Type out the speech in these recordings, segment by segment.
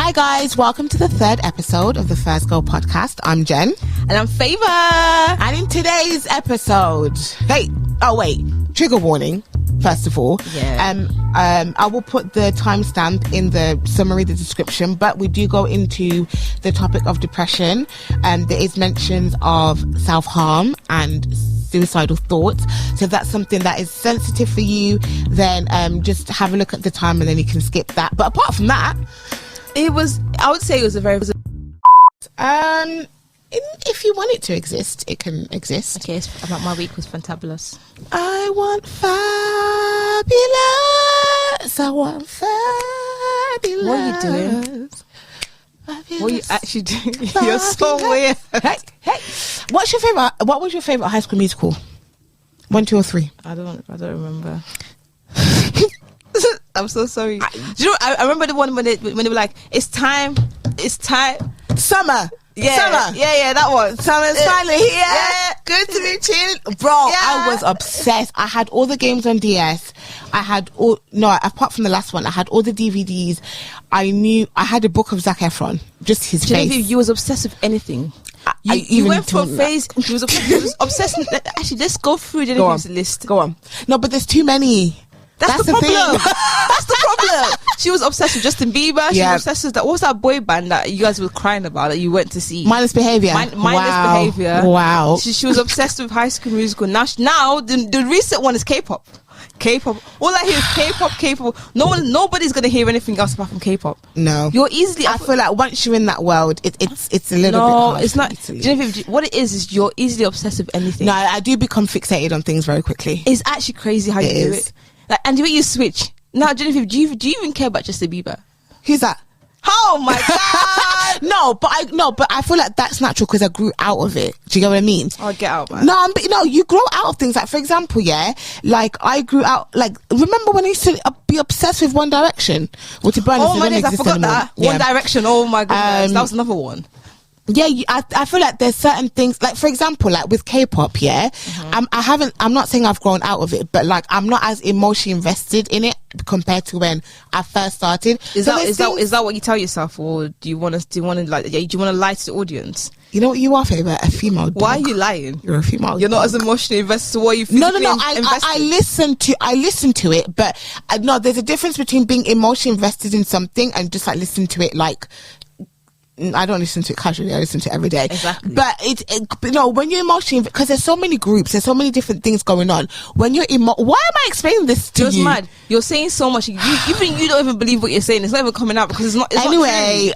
Hi guys, welcome to the third episode of the First Girl podcast. I'm Jen. And I'm Favor. And in today's episode, trigger warning, first of all. Yeah. I will put the timestamp in the summary, the description, but we do go into the topic of depression. There is mentions of self-harm and suicidal thoughts. So if that's something that is sensitive for you, then just have a look at the time and then you can skip that. But apart from that, I would say it was a very... if you want it to exist, it can exist. Okay, my week was fantabulous. I want fabulous. I want fabulous. What are you doing? Fabulous. What are you actually doing? Fabulous. You're so weird. Hey. What was your favorite High School Musical? 1, 2, or 3? I don't remember. I'm so sorry. Do you know? I remember the one when they were like, "It's time." Summer. Yeah, that one. Summer's finally here. Yeah. Good to be chilling. Bro, Yeah. I was obsessed. I had all the games on DS. Apart from the last one, I had all the DVDs. I had a book of Zac Efron. Just his face. Genevieve, you was obsessed with anything. You went for a phase. You was obsessed. Actually, let's go through Genevieve's list. Go on. No, but there's too many. That's the problem. thing. That's the problem. She was obsessed with Justin Bieber. She was obsessed with that. What's that boy band that you guys were crying about that you went to see? Mindless Behavior. Mindless Behavior. Wow. She was obsessed with High School Musical. Now the recent one is K-pop. K-pop. All I hear is K-pop. Nobody's gonna hear anything else apart from K-pop. No. You're easily. I feel like once you're in that world, it's a little bit hard. No, it's not. Genevieve, what it is you're easily obsessed with anything. No, I do become fixated on things very quickly. It's actually crazy how you do it. Like, and the way you switch. Now, Genevieve, do you even care about Justin Bieber? Who's that? Oh my god! No, but I feel like that's natural because I grew out of it. Do you get what I mean? Oh, get out, man. No, you grow out of things. Like, for example, like I grew out. Like, remember when I used to be obsessed with One Direction? Well, to be honest, oh my days, I forgot that. Yeah. One Direction. Oh my goodness, that was another one. Yeah, I feel like there's certain things, like for example, like with K-pop, I'm not saying I've grown out of it, but like I'm not as emotionally invested in it compared to when I first started. Is that what you tell yourself, or do you want to lie to the audience? You know what you are, Favor? A female dog. Why are you lying? You're a female. You're not as emotionally invested. So what are you physically invested? I listen to it, but no, there's a difference between being emotionally invested in something and just like listen to it like. I don't listen to it casually. I listen to it every day. Exactly. But when you're emotionally, because there's so many groups, there's so many different things going on. When you're why am I explaining this to you? Mad. You're saying so much. You don't even believe what you're saying. It's not even coming out because it's not. Anyway.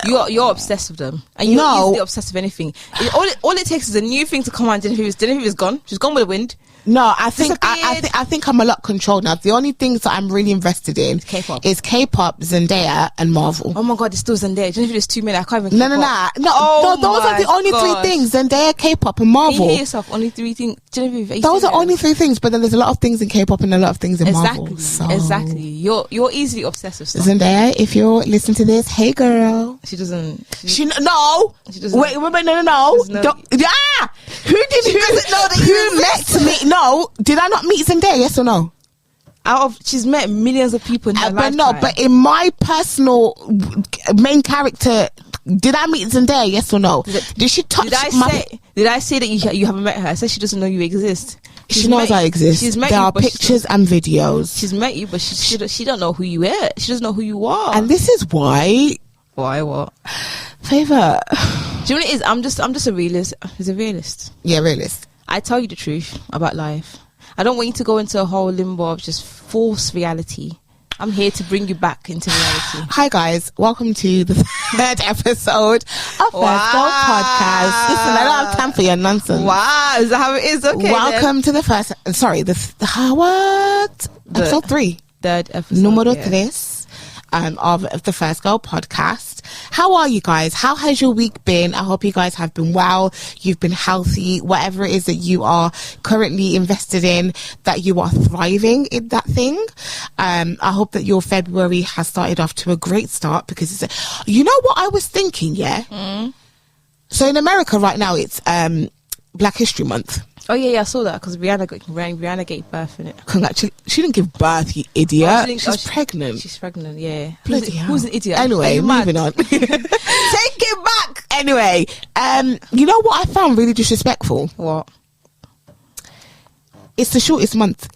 You're obsessed with them, and you're easily obsessed with anything. All it takes is a new thing to come on. Genevieve is gone. She's gone with the wind. No, I think I'm a lot controlled now. The only things that I'm really invested in is K-pop, Zendaya, and Marvel. Oh my god, it's still Zendaya. Genevieve, there's too many. I can't even. No. Those are the only 3 things: Zendaya, K-pop, and Marvel. You hear yourself? Only 3 things, Genevieve. Those are only 3 things, but then there's a lot of things in K-pop and a lot of things in Marvel. Exactly. You're easily obsessed with stuff. Zendaya, if you're listening to this, hey girl. She doesn't. She doesn't. No. Wait, no. Who doesn't know that who met me? No, did I not meet Zendaya? Yes or no? She's met millions of people in her lifetime. But in my personal main character, did I meet Zendaya? Yes or no? Did she touch? Did I say that you haven't met her? I said she doesn't know you exist. She knows I exist. There are pictures and videos. She's met you, but she don't know who you are. She doesn't know who you are. And this is why. Why what? Favor. Do you know what it is? I'm just a realist. He's a realist. Yeah, realist. I tell you the truth about life. I don't want you to go into a whole limbo of just false reality. I'm here to bring you back into reality. Hi guys, welcome to the 3rd episode of First Girl Podcast. Listen, I don't have time for your nonsense. Wow, is that how it is? Okay. Welcome to the episode 3. 3rd episode. Número 3. Of the First Girl Podcast. How are you guys? How has your week been? I hope you guys have been well. You've been healthy. Whatever it is that you are currently invested in, that you are thriving in that thing. I hope that your February has started off to a great start because you know what I was thinking, yeah? So in America right now, it's Black History Month. Oh yeah, I saw that because Rihanna gave birth in it. Congratulations. She didn't give birth, you idiot. She's pregnant. She's pregnant, yeah. Bloody hell. Who's an idiot? Anyway, moving on. Take it back. Anyway, you know what I found really disrespectful? What? It's the shortest month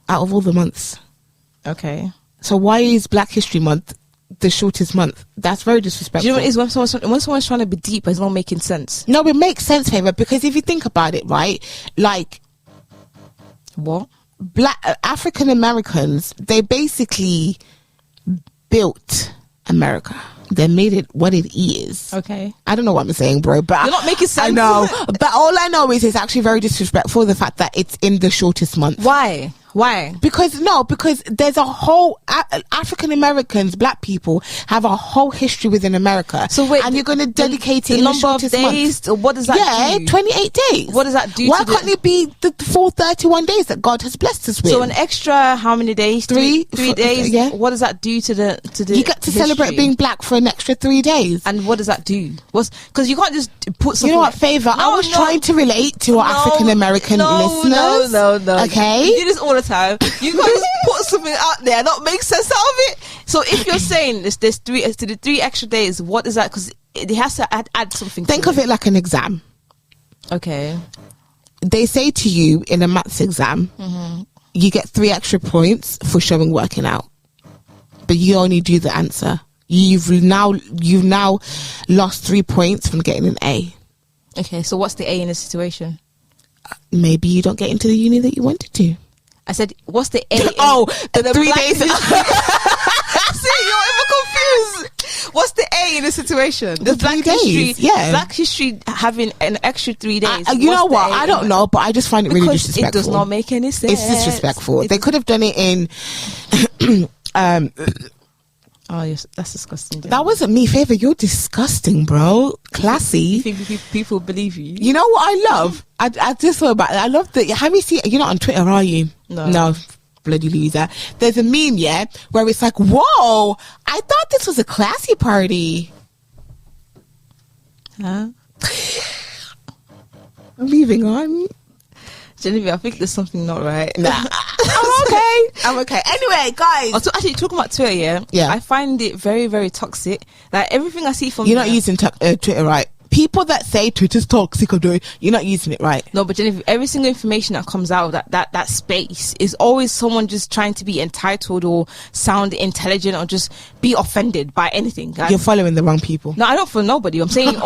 out of all the months. Okay. So why is Black History Month the shortest month? That's very disrespectful. Do you know what it is? When someone's trying to be deep, it's not making sense. No, it makes sense, Favor, because if you think about it, right, like what? Black African Americans, they basically built America. They made it what it is. Okay. I don't know what I'm saying, bro, but you're not making sense. I know, but all I know is it's actually very disrespectful, the fact that it's in the shortest month. Why? Because there's a whole African Americans, Black people have a whole history within America. So wait, and you're going to dedicate it in the shortest days. Month. What does that do? 28 days. What does that do? Why can't it be the full 31 days that God has blessed us with? So an extra how many days? Three days. Yeah. What does that do to the? You get to celebrate being Black for an extra 3 days. And what does that do? Because you can't just put something. You know what, Favor? I was trying to relate to our African American listeners. No. Okay. You do this all the time. You can't just put something out there that makes sense out of it. So if you're saying there's 3 extra days, what is that? Because it has to add something. Think of it like an exam. Okay. They say to you in a maths exam, you get 3 extra points for showing working out, but you only do the answer. You've now lost 3 points from getting an A. Okay, so what's the A in this situation? Maybe you don't get into the uni that you wanted to. I said, what's the A? The 3 days. See, you're even confused. What's the A in the situation? The Black History, Black History having an extra 3 days. You know what? I don't know, but I just find it really disrespectful. It does not make any sense. It's disrespectful. They could have done it in. Oh, yes, that's disgusting. That wasn't me, Favor. You're disgusting, bro. Classy. You think people believe you? You know what I love? I just thought about it. I love that. Have you seen? You're not on Twitter, are you? No. Bloody loser. There's a meme, where it's like, whoa, I thought this was a classy party. Huh? Moving on. Genevieve, I think there's something not right. Nah. I'm okay. Anyway, guys. Actually, talking about Twitter, I find it very, very toxic. Like, everything I see from... You're not using Twitter right. People that say Twitter's toxic, you're not using it right. No, but Genevieve, every single information that comes out of that space is always someone just trying to be entitled or sound intelligent or just be offended by anything. Like, you're following the wrong people. No, I don't follow nobody. I'm saying...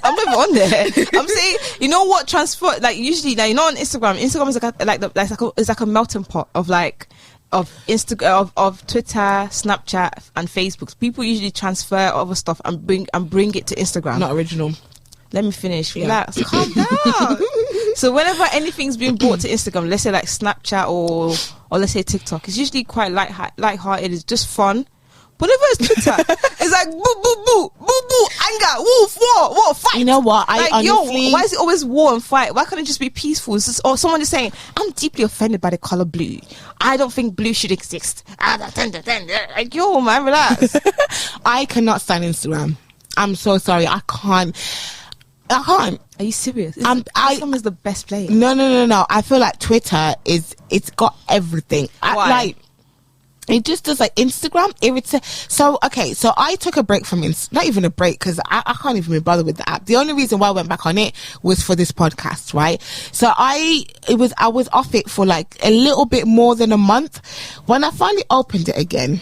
I'm never on there. I'm saying, you know what, transfer, like, usually, like, you know, on Instagram is like a melting pot of Instagram, of Twitter, Snapchat, and Facebook. People usually transfer other stuff and bring it to Instagram. Not original. Let me finish. Relax. Calm down. So whenever anything's being brought to Instagram, let's say like Snapchat or let's say TikTok, it's usually quite light-hearted. It's just fun. Whenever it's Twitter, it's like boo, boo, boo, boo, boo, anger, woof, war, fight. You know what? Honestly... why is it always war and fight? Why can't it just be peaceful? Or someone is saying, I'm deeply offended by the color blue. I don't think blue should exist. Like, yo, man, relax. I cannot stand Instagram. I'm so sorry. I can't. Are you serious? Instagram is the best place. No. I feel like Twitter it's got everything. Why? It just does, like, Instagram irritates. So I took a break from not even a break, because I can't even be bothered with the app. The only reason why I went back on it was for this podcast, right? So I was off it for like a little bit more than a month. When I finally opened it again,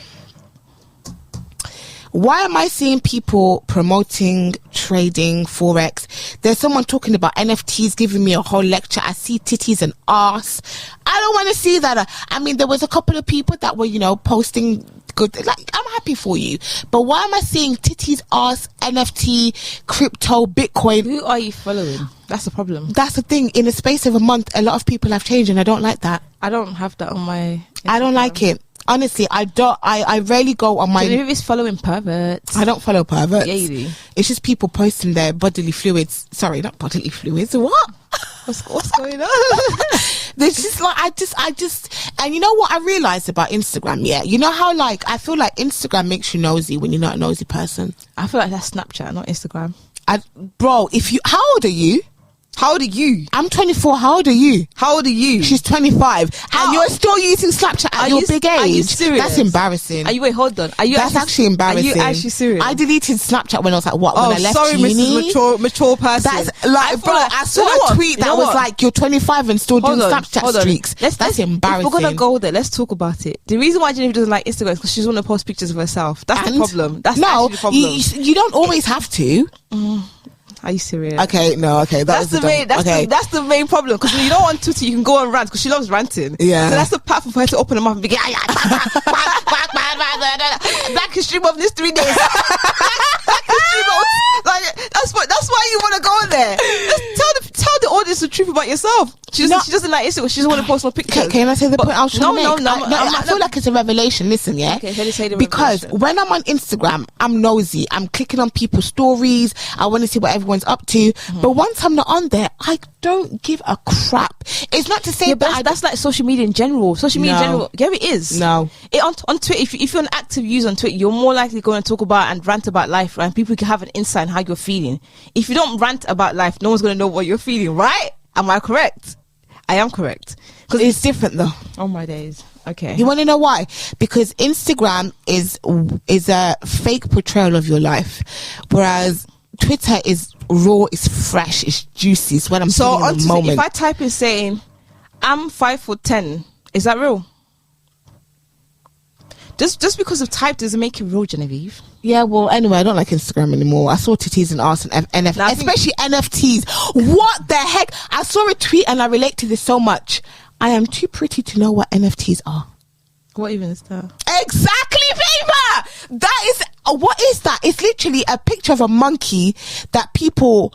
why am I seeing people promoting trading, Forex? There's someone talking about NFTs, giving me a whole lecture. I see titties and arse. I don't want to see that. I mean, there was a couple of people that were, posting good. Like, I'm happy for you. But why am I seeing titties, arse, NFT, crypto, Bitcoin? Who are you following? That's the problem. That's the thing. In the space of a month, a lot of people have changed, and I don't like that. I don't have that on my Instagram. I don't like it. Honestly, I don't. I rarely go on my... Genevieve is following perverts. I don't follow perverts. Yeah, you do. It's just people posting their bodily fluids. Sorry, not bodily fluids. What? What's going on? There's just like, I just, and you know what I realized about Instagram? Yeah, you know how, like, I feel like Instagram makes you nosy when you're not a nosy person. I feel like that's Snapchat, not Instagram. Bro, how old are you? How old are you? I'm 24. How old are you? How old are you? She's 25. How? And you're still using Snapchat at your big age. Are you serious? That's embarrassing. Wait, hold on. That's actually embarrassing. Are you actually serious? I deleted Snapchat when I was like, when I left sorry, uni? Mrs. Mature person. That's like, bro, I saw a tweet that was like, you're 25 and still doing Snapchat streaks. That's embarrassing. If we're gonna go there, let's talk about it. The reason why Genevieve doesn't like Instagram is because she doesn't want to post pictures of herself. That's the problem. That's actually the problem. You don't always have to. Are you serious? Okay, no, okay. That's the main problem, because when you don't want Twitter, you can go and rant, because she loves ranting. Yeah. So that's the platform for her to open her mouth and be Black History Month this 3 days. Black History Month. Like, that's why you want to go there. Just tell the audience the truth about yourself. She doesn't like Instagram. She doesn't want to post more pictures. Can I say the point I was trying to make? No. I feel like it's a revelation. Listen, yeah. Okay, let me say the because revelation. when I'm on Instagram, I'm nosy. I'm clicking on people's stories. I want to see what everyone's up to. But once I'm not on there, I don't give a crap. It's not to say that's like social media in general. Yeah, it is. No. On Twitter, if you're an active user on Twitter, you're more likely going to talk about and rant about life, right? And people can have an insight on how you're feeling. If you don't rant about life, no one's going to know what you're feeling, right? Am I correct? I am correct. Because it's different though. Oh my days. Okay. You want to know why? Because Instagram is a fake portrayal of your life, whereas Twitter is raw, it's fresh, it's juicy. It's what I'm feeling in the moment. If I type in saying I'm 5'10", is that real? Just because of type doesn't make it real, Genevieve. Yeah, well, anyway, I don't like Instagram anymore. I saw titties and arse and NFTs, especially NFTs. What the heck? I saw a tweet and I relate to this so much. I am too pretty to know what NFTs are. What even is that? Exactly, baby! That is, what is that? It's literally a picture of a monkey that people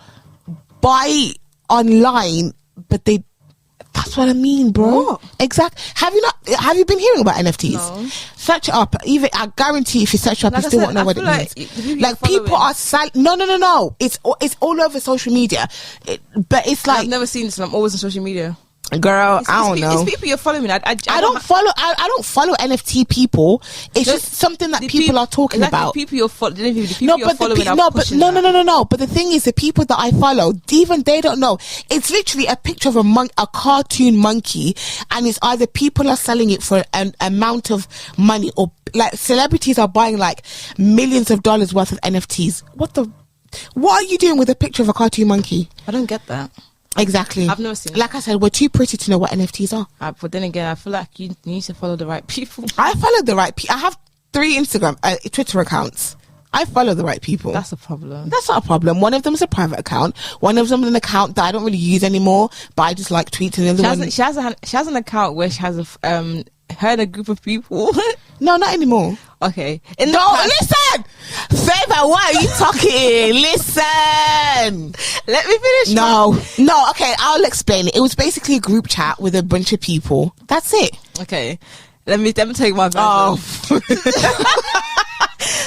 buy online, but that's what I mean, bro. What? Exactly. Have you been hearing about NFTs? No. Search it up. Even I guarantee if you search it up, you still won't know what it means. Like people are no. It's all over social media. But it's like I've never seen this, and I'm always on social media. Girl, I don't know. It's people you're following. I don't follow NFT people. It's just something that people are talking about. The people you're following. But the thing is, the people that I follow, even they don't know. It's literally a picture of a cartoon monkey, and it's either people are selling it for an amount of money, or like celebrities are buying like millions of dollars worth of NFTs. What are you doing with a picture of a cartoon monkey? I don't get that. Exactly. I've never seen it. Like I said, we're too pretty to know what NFTs are. But then again, I feel like you need to follow the right people. I follow the right people. I have 3 Twitter accounts. I follow the right people. That's a problem. That's not a problem. One of them is a private account. One of them is an account that I don't really use anymore, but I just like tweets. And the other one, she has an account where she has heard a group of people. No, not anymore. Okay. Listen! Favor, why are you talking? Listen! Let me finish. No, okay, I'll explain it. It was basically a group chat with a bunch of people. That's it. Okay. Let me tell you my version. Oh.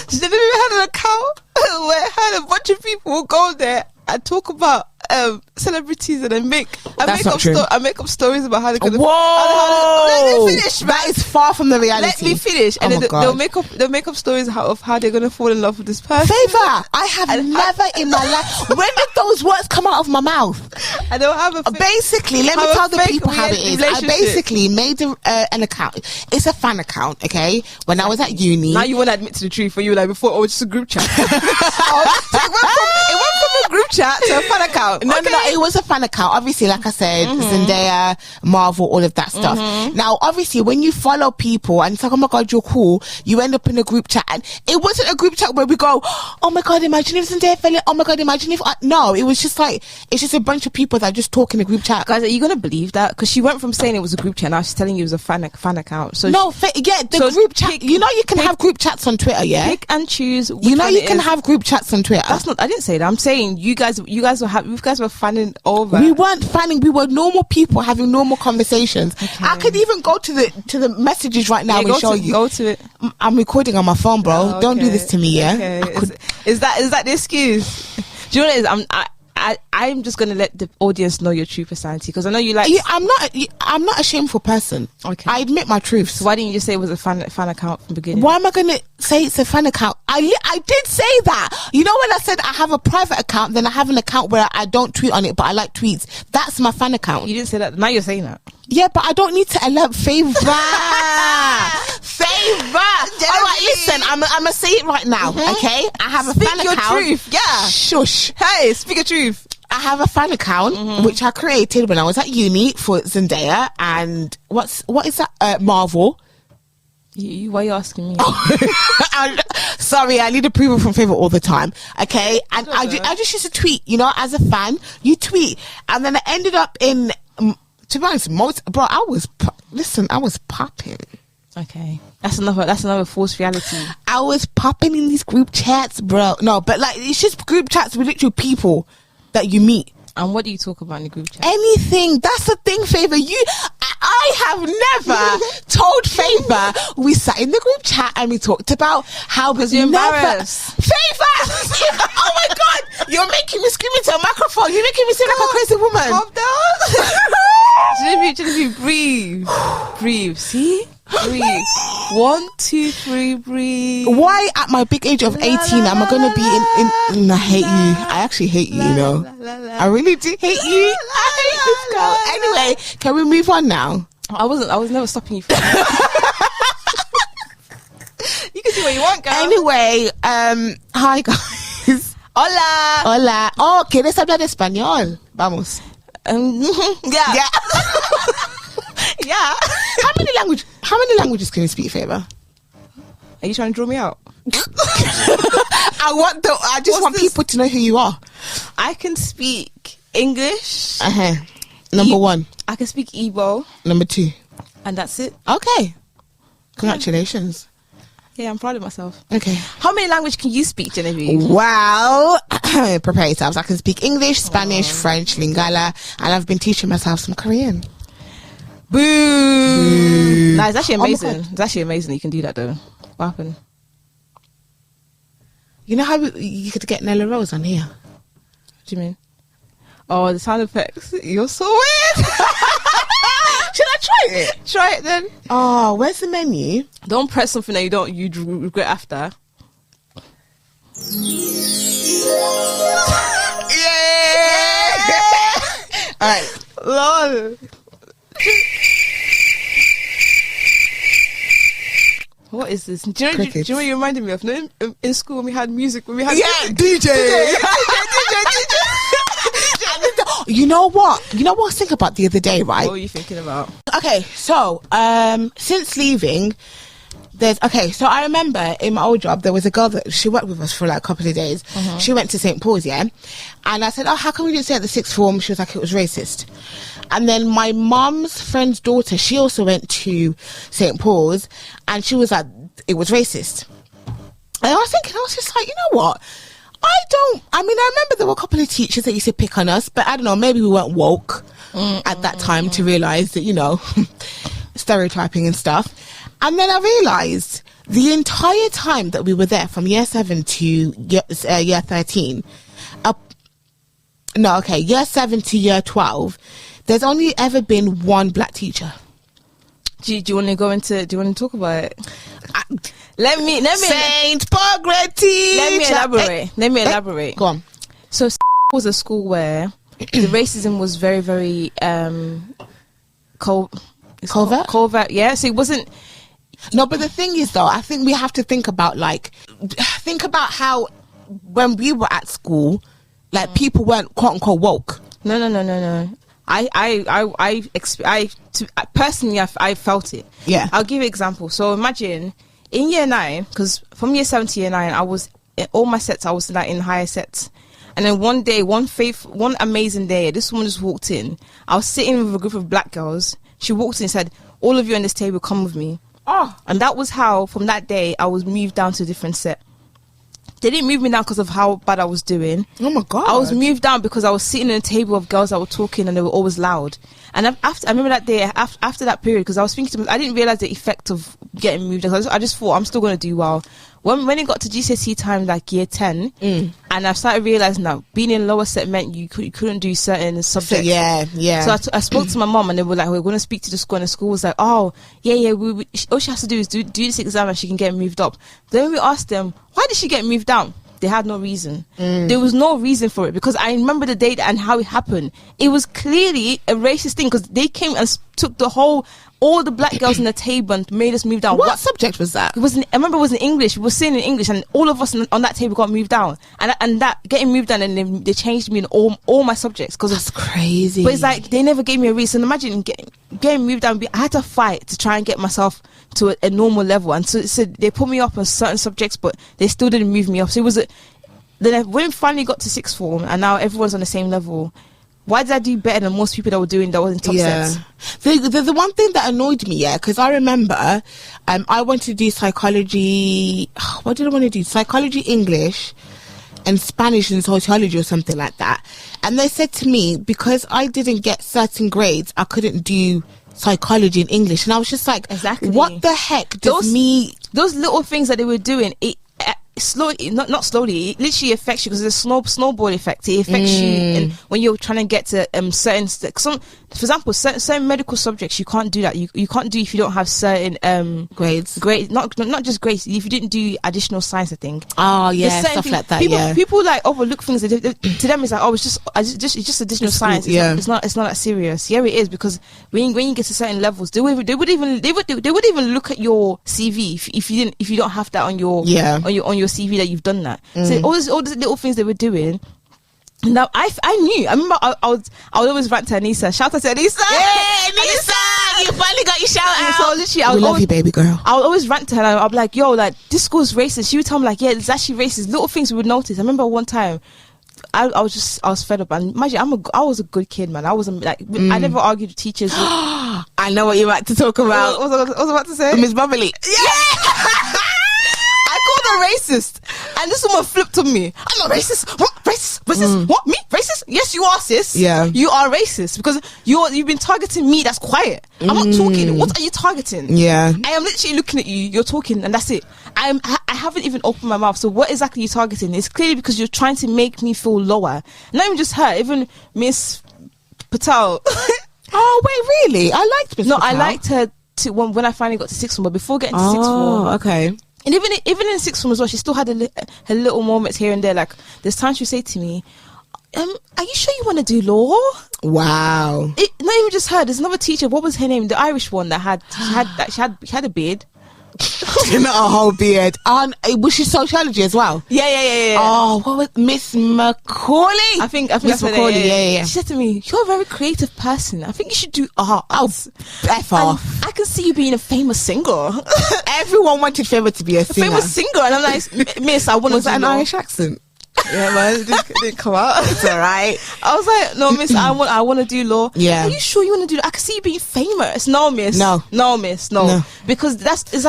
She didn't even have an account where I had a bunch of people go there and talk about celebrities, and I make up stories about how they're gonna. Whoa! Let me finish. That is far from the reality. Let me finish, and then they'll make up stories of how they're gonna fall in love with this person. Favor, I have never in my life. When did those words come out of my mouth? I don't have basically, let me tell the people how it is. I basically made an account. It's a fan account, okay? When I was at uni. Now you want to admit to the truth, for you like before, it's just a group chat. It went from a group chat to a fan account. No, it was a fan account. Obviously, like I said, Zendaya, Marvel, all of that stuff. Now, obviously, when you follow people and it's like, oh my God, you're cool, you end up in a group chat. And it wasn't a group chat where we go, oh my God, imagine if Zendaya fell in. Oh my God, imagine if... No, it was just like, it's just a bunch of people that just talk in a group chat. Guys, are you going to believe that? Because she went from saying it was a group chat, now she's telling you it was a fan account. So group chat. You know you can have group chats on Twitter, yeah? Pick and choose. You know you can have group chats on Twitter. That's not... I didn't say that. I'm saying you guys were fanning over. We weren't fanning. We were normal people having normal conversations. Okay. I could even go to the messages right now and show you. Go to it. I'm recording on my phone, bro. Don't do this to me, yeah? Okay. Is that the excuse? Do you know what it is? I I'm just gonna let the audience know your true personality, because I know you like. Yeah, I'm not a shameful person. Okay. I admit my truths. So why didn't you just say it was a fan account from the beginning? Why am I gonna say it's a fan account? I did say that. You know, when I said I have a private account, then I have an account where I don't tweet on it, but I like tweets. That's my fan account. You didn't say that. Now you're saying that. Yeah, but I don't need to alert favor. Favor. All right, listen. I'm gonna say it right now. Okay, I have a fan your account. Truth. Yeah. Shush. Hey, speak your truth. I have a fan account which I created when I was at uni for Zendaya and what is that? Marvel. Why are you asking me? Sorry, I need approval from Favor all the time. Okay, and I just used to tweet. You know, as a fan, you tweet, and then I ended up in. To be honest, I was popping. Okay, that's another false reality. I was popping in these group chats, bro. No, but like it's just group chats with literal people that you meet. And what do you talk about in the group chat? Anything. That's the thing, Favor. I have never told Favor we sat in the group chat and we talked about how because you're embarrassed. Favor! Oh my God! You're making me scream into a microphone. You're making me seem like a crazy woman. Calm down. Genevieve, breathe. See? Breathe. 1, 2, 3, breathe. Why at my big age of 18 am I going to be in I hate you. I actually hate you, you know. I really do hate you. I hate this girl. Anyway, can we move on now? I was never stopping you from You can do what you want, girl. Anyway, hi guys. Hola. Oh, ¿quieres hablar español? Vamos. Yeah. Yeah. How many languages can you speak, Favor? Are you trying to draw me out? I just want people to know who you are. I can speak English. Number 1. I can speak Igbo. Number 2. And that's it. Okay. Congratulations. Yeah, I'm proud of myself. Okay. How many languages can you speak, Genevieve? Well, prepare yourselves. I can speak English, Spanish, French, Lingala, and I've been teaching myself some Korean. Boo! Nah, it's actually amazing. It's actually amazing that you can do that, though. What happened? You know how you could get Nella Rose on here? What do you mean? Oh, the sound effects. You're so weird. Should I try it? Try it then. Oh, where's the menu? Don't press something that you'd regret after. Yeah! All right. Lol. What is this? Do you know what you reminded me of? No, in school when we had music, when we had DJ. You know what I was thinking about the other day, right? What were you thinking about? Okay, so since leaving, so I remember in my old job there was a girl that she worked with us for like a couple of days. She went to St. Paul's, yeah, and I said, oh, how come we didn't stay at the sixth form? She was like, it was racist. And then my mum's friend's daughter, she also went to St. Paul's, and she was like, it was racist. And I was thinking, I was just like, you know what? I remember there were a couple of teachers that used to pick on us, but I don't know, maybe we weren't woke at that time to realise that, you know, stereotyping and stuff. And then I realised the entire time that we were there from year 7 to year 13, year 7 to year 12, there's only ever been one black teacher. Do you want to talk about it? Let me Saint Pogretti. Let me elaborate. Go on. So was a school where the racism was very, very covert. Covert, yeah. So it wasn't. No, but the thing is, though, I think we have to think about how when we were at school, like people weren't quote unquote woke. No. Personally, I felt it. Yeah. I'll give you an example. So imagine in year 9, because from year 7 to year 9, I was in all my sets. I was like in higher sets, and then one day, one amazing day, this woman just walked in. I was sitting with a group of black girls. She walked in and said, "All of you on this table, come with me." Oh, and that was how from that day I was moved down to a different set. They didn't move me down because of how bad I was doing. Oh my God. I was moved down because I was sitting at a table of girls that were talking and they were always loud. And I remember that day, after that period, because I was thinking to myself, I didn't realize the effect of getting moved down. I just thought, I'm still going to do well. when it got to GCSE time, like year 10, and I started realizing that being in lower set meant you couldn't do certain subjects. So I spoke to my mom, and they were like, we're going to speak to the school, and the school was like, all she has to do is do this exam and she can get moved up. Then we asked them, why did she get moved down? They had no reason. There was no reason for it, because I remember the date and how it happened. It was clearly a racist thing, because they came and took all the black girls on the table and made us move down. What subject was that? I remember it was in English. We were sitting in English, and all of us on that table got moved down. And that getting moved down, and they changed me in all my subjects. That's crazy. But it's like they never gave me a reason. Imagine getting moved down. I had to fight to try and get myself to a normal level, and so they put me up on certain subjects, but they still didn't move me up. So it was then when we finally got to sixth form, and now everyone's on the same level. Why did I do better than most people that were doing that was in top sets? The one thing that annoyed me, because I remember I wanted to do psychology. What did I want to do? Psychology, English, and Spanish and sociology or something like that. And they said to me, because I didn't get certain grades, I couldn't do psychology and English. And I was just like, exactly, what the heck does those little things that they were doing, it slowly, not slowly, it literally affects you, because there's a snowball effect. It affects you, and when you're trying to get to certain for example, certain medical subjects, you can't do that. You can't do if you don't have certain grades, not just grades. If you didn't do additional science, I think. Stuff like that. People like overlook things. To them, it's like, it's just additional science. It's not that serious. Yeah, it is, because when you get to certain levels, they would even look at your CV if you don't have that on your CV that you've done that. So all these little things they were doing. Now I knew. I remember I would always rant to Anissa. Shout out to Anissa. Yeah, Anissa, you finally got your shout out. So literally, we love you, baby girl. I would always rant to her. I'll be like, yo, like, this school's racist. She would tell me, like, yeah, it's actually racist. Little things we would notice. I remember one time, I was fed up, and imagine I was a good kid, man. I wasn't like I never argued with teachers. I know what you're about to talk about. What was I about to say? Miss Bubbly. Yeah. I called her racist, and this woman flipped on me. I'm not racist. What? Racist? What? Me? Racist? Yes, you are, sis. Yeah. You are racist, because you've been targeting me. That's quiet. I'm not talking. What are you targeting? Yeah. I am literally looking at you. You're talking, and that's it. I haven't even opened my mouth. So what exactly are you targeting? It's clearly because you're trying to make me feel lower. Not even just her. Even Miss Patel. Oh wait, really? I liked Miss Patel. I liked her when I finally got to sixth form. But before getting to sixth form, okay. And even in sixth form as well, she still had her little moments here and there. Like, there's times she would say to me, are you sure you want to do law? Wow. Not even just her. There's another teacher. What was her name? The Irish one that had a beard. Not a whole beard. Was she sociology as well? Yeah. Oh, what was Miss Macaulay? I think Miss Macaulay. Yeah. She said to me, "You're a very creative person. I think you should do art." Oh, F off. I can see you being a famous singer. Everyone wanted Favour to be a singer. Famous singer, and I'm like, Miss, I want to. Was that an Irish accent? Yeah, man, it didn't come out. It's alright. I was like, no, Miss, I want to do law. Yeah. Are you sure you want to do that? I can see you being famous. No, Miss. No, Miss. No. Because it's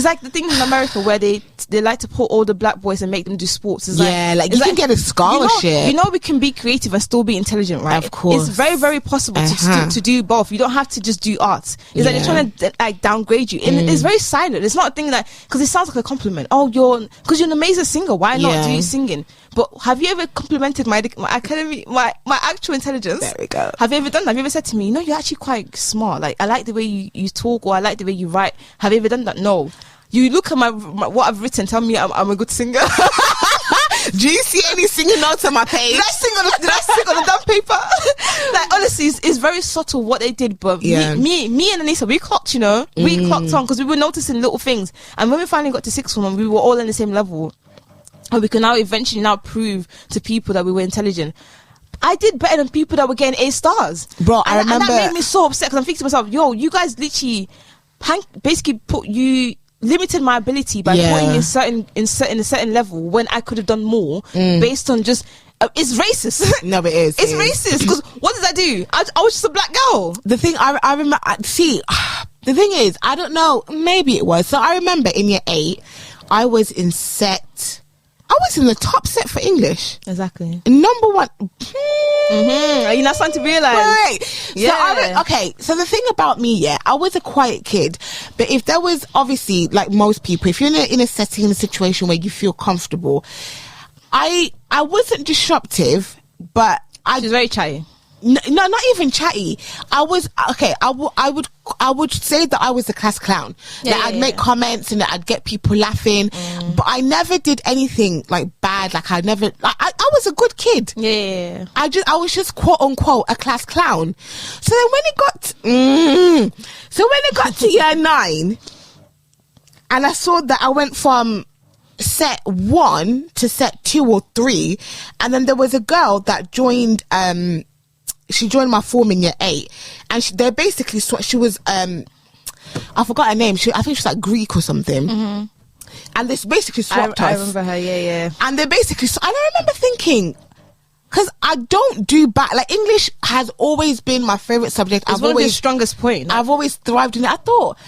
like the thing in America where they like to put all the black boys and make them do sports. It's like you can get a scholarship. You know we can be creative and still be intelligent, right? Of course. It's very, very possible to do both. You don't have to just do arts. It's like they're trying to like downgrade you. And it's very silent. It's not a thing because it sounds like a compliment. Oh, because you're an amazing singer. Why not do singing? But have you ever complimented my academy, my actual intelligence? There we go. Have you ever done that? Have you ever said to me, you're actually quite smart. Like, I like the way you talk, or I like the way you write. Have you ever done that? No. You look at my what I've written, tell me I'm a good singer. Do you see any singing notes on my page? Did I sing on the damn paper? Like, honestly, it's very subtle what they did, but me and Anissa, we clocked, we clocked on, because we were noticing little things. And when we finally got to sixth form, we were all on the same level. And we can now eventually prove to people that we were intelligent. I did better than people that were getting A stars. Bro, I remember. And that made me so upset, because I'm thinking to myself, yo, you guys literally basically limited my ability by putting in a certain level when I could have done more based on just... it's racist. No, it is. It's racist, because what did I do? I was just a black girl. The thing I remember... See, the thing is, I don't know, maybe it was. So I remember in year 8, I was in set in the top set for English. Exactly. Number one. Are you not starting to realize? Right. Yeah. So the thing about me, I was a quiet kid, but if there was, obviously, like most people, if you're in a setting, in a situation where you feel comfortable, I wasn't disruptive, but She was very chatty. No, not even chatty. I was okay. I would say that I was the class clown. I'd make comments and I'd get people laughing, but I never did anything like bad. Like I was a good kid. Yeah. I was just quote unquote a class clown. So then when it got to year 9, and I saw that I went from set 1 to set 2 or 3, and then there was a girl that joined. She joined my form in year 8, and they basically she was I forgot her name. I think she was like Greek or something. And they basically swapped us. I remember her. Yeah. And they basically, and I remember thinking, because I don't do bad. Like English has always been my favorite subject. It's one of your strongest point. I've always thrived in it. I thought,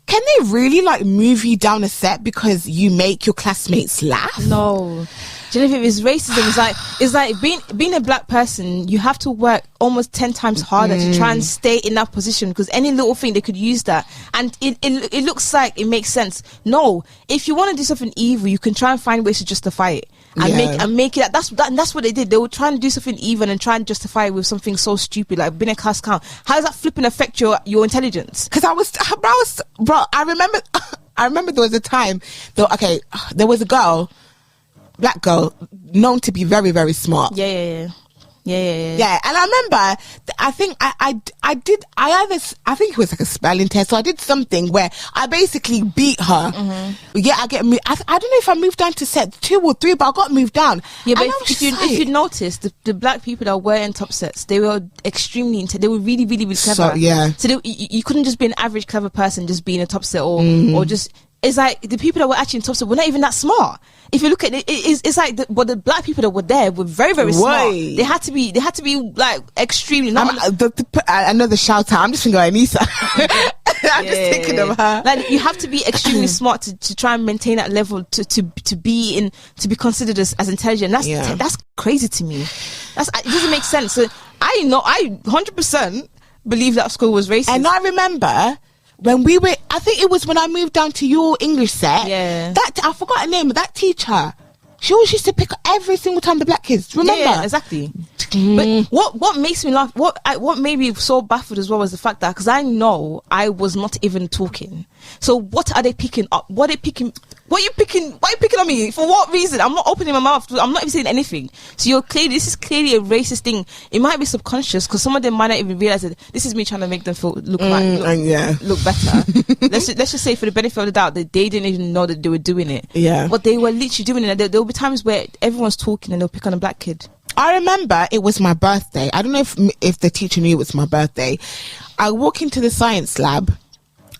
can they really like move you down a set because you make your classmates laugh? No. Genevieve, it's racism. It's like being a black person, you have to work almost 10 times harder to try and stay in that position, because any little thing they could use that, and it looks like it makes sense. No, if you want to do something evil, you can try and find ways to justify it and make it. That's what they did. They were trying to do something evil and try and justify it with something so stupid like being a class clown. How does that flipping affect your intelligence? Because I remember there was a time there was a girl, black girl, known to be very, very smart. Yeah. Yeah, and I remember, I think I think it was like a spelling test. So I did something where I basically beat her. Yeah, I don't know if I moved down to set 2 or 3, but I got moved down. Yeah, but if you notice, the black people that were in top sets, they were extremely they were really, really, really clever. So you couldn't just be an average clever person just being a top set or just. It's like the people that were actually in top set were not even that smart. If you look at it, it's like the black people that were there were very, very smart. They had to be like extremely. Another shout out. I'm just thinking of Anissa. I'm just thinking of her. Like you have to be extremely smart to try and maintain that level to be considered as intelligent. That's crazy to me. It doesn't make sense. So I 100% believe that school was racist. And I remember. When we were, I think it was when I moved down to your English set. Yeah. I forgot her name, but that teacher, she always used to pick every single time the black kids. Remember? Yeah, exactly. But what makes me laugh, what made me so baffled as well was the fact that, because I know I was not even talking. So what are they picking up? What are you picking? Why are you picking on me? For what reason? I'm not opening my mouth. I'm not even saying anything. So this is clearly a racist thing. It might be subconscious, because some of them might not even realize that this is me trying to make them look better. Let's just say, for the benefit of the doubt, that they didn't even know that they were doing it. Yeah. But they were literally doing it. There will be times where everyone's talking and they'll pick on a black kid. I remember it was my birthday. I don't know if the teacher knew it was my birthday. I walk into the science lab.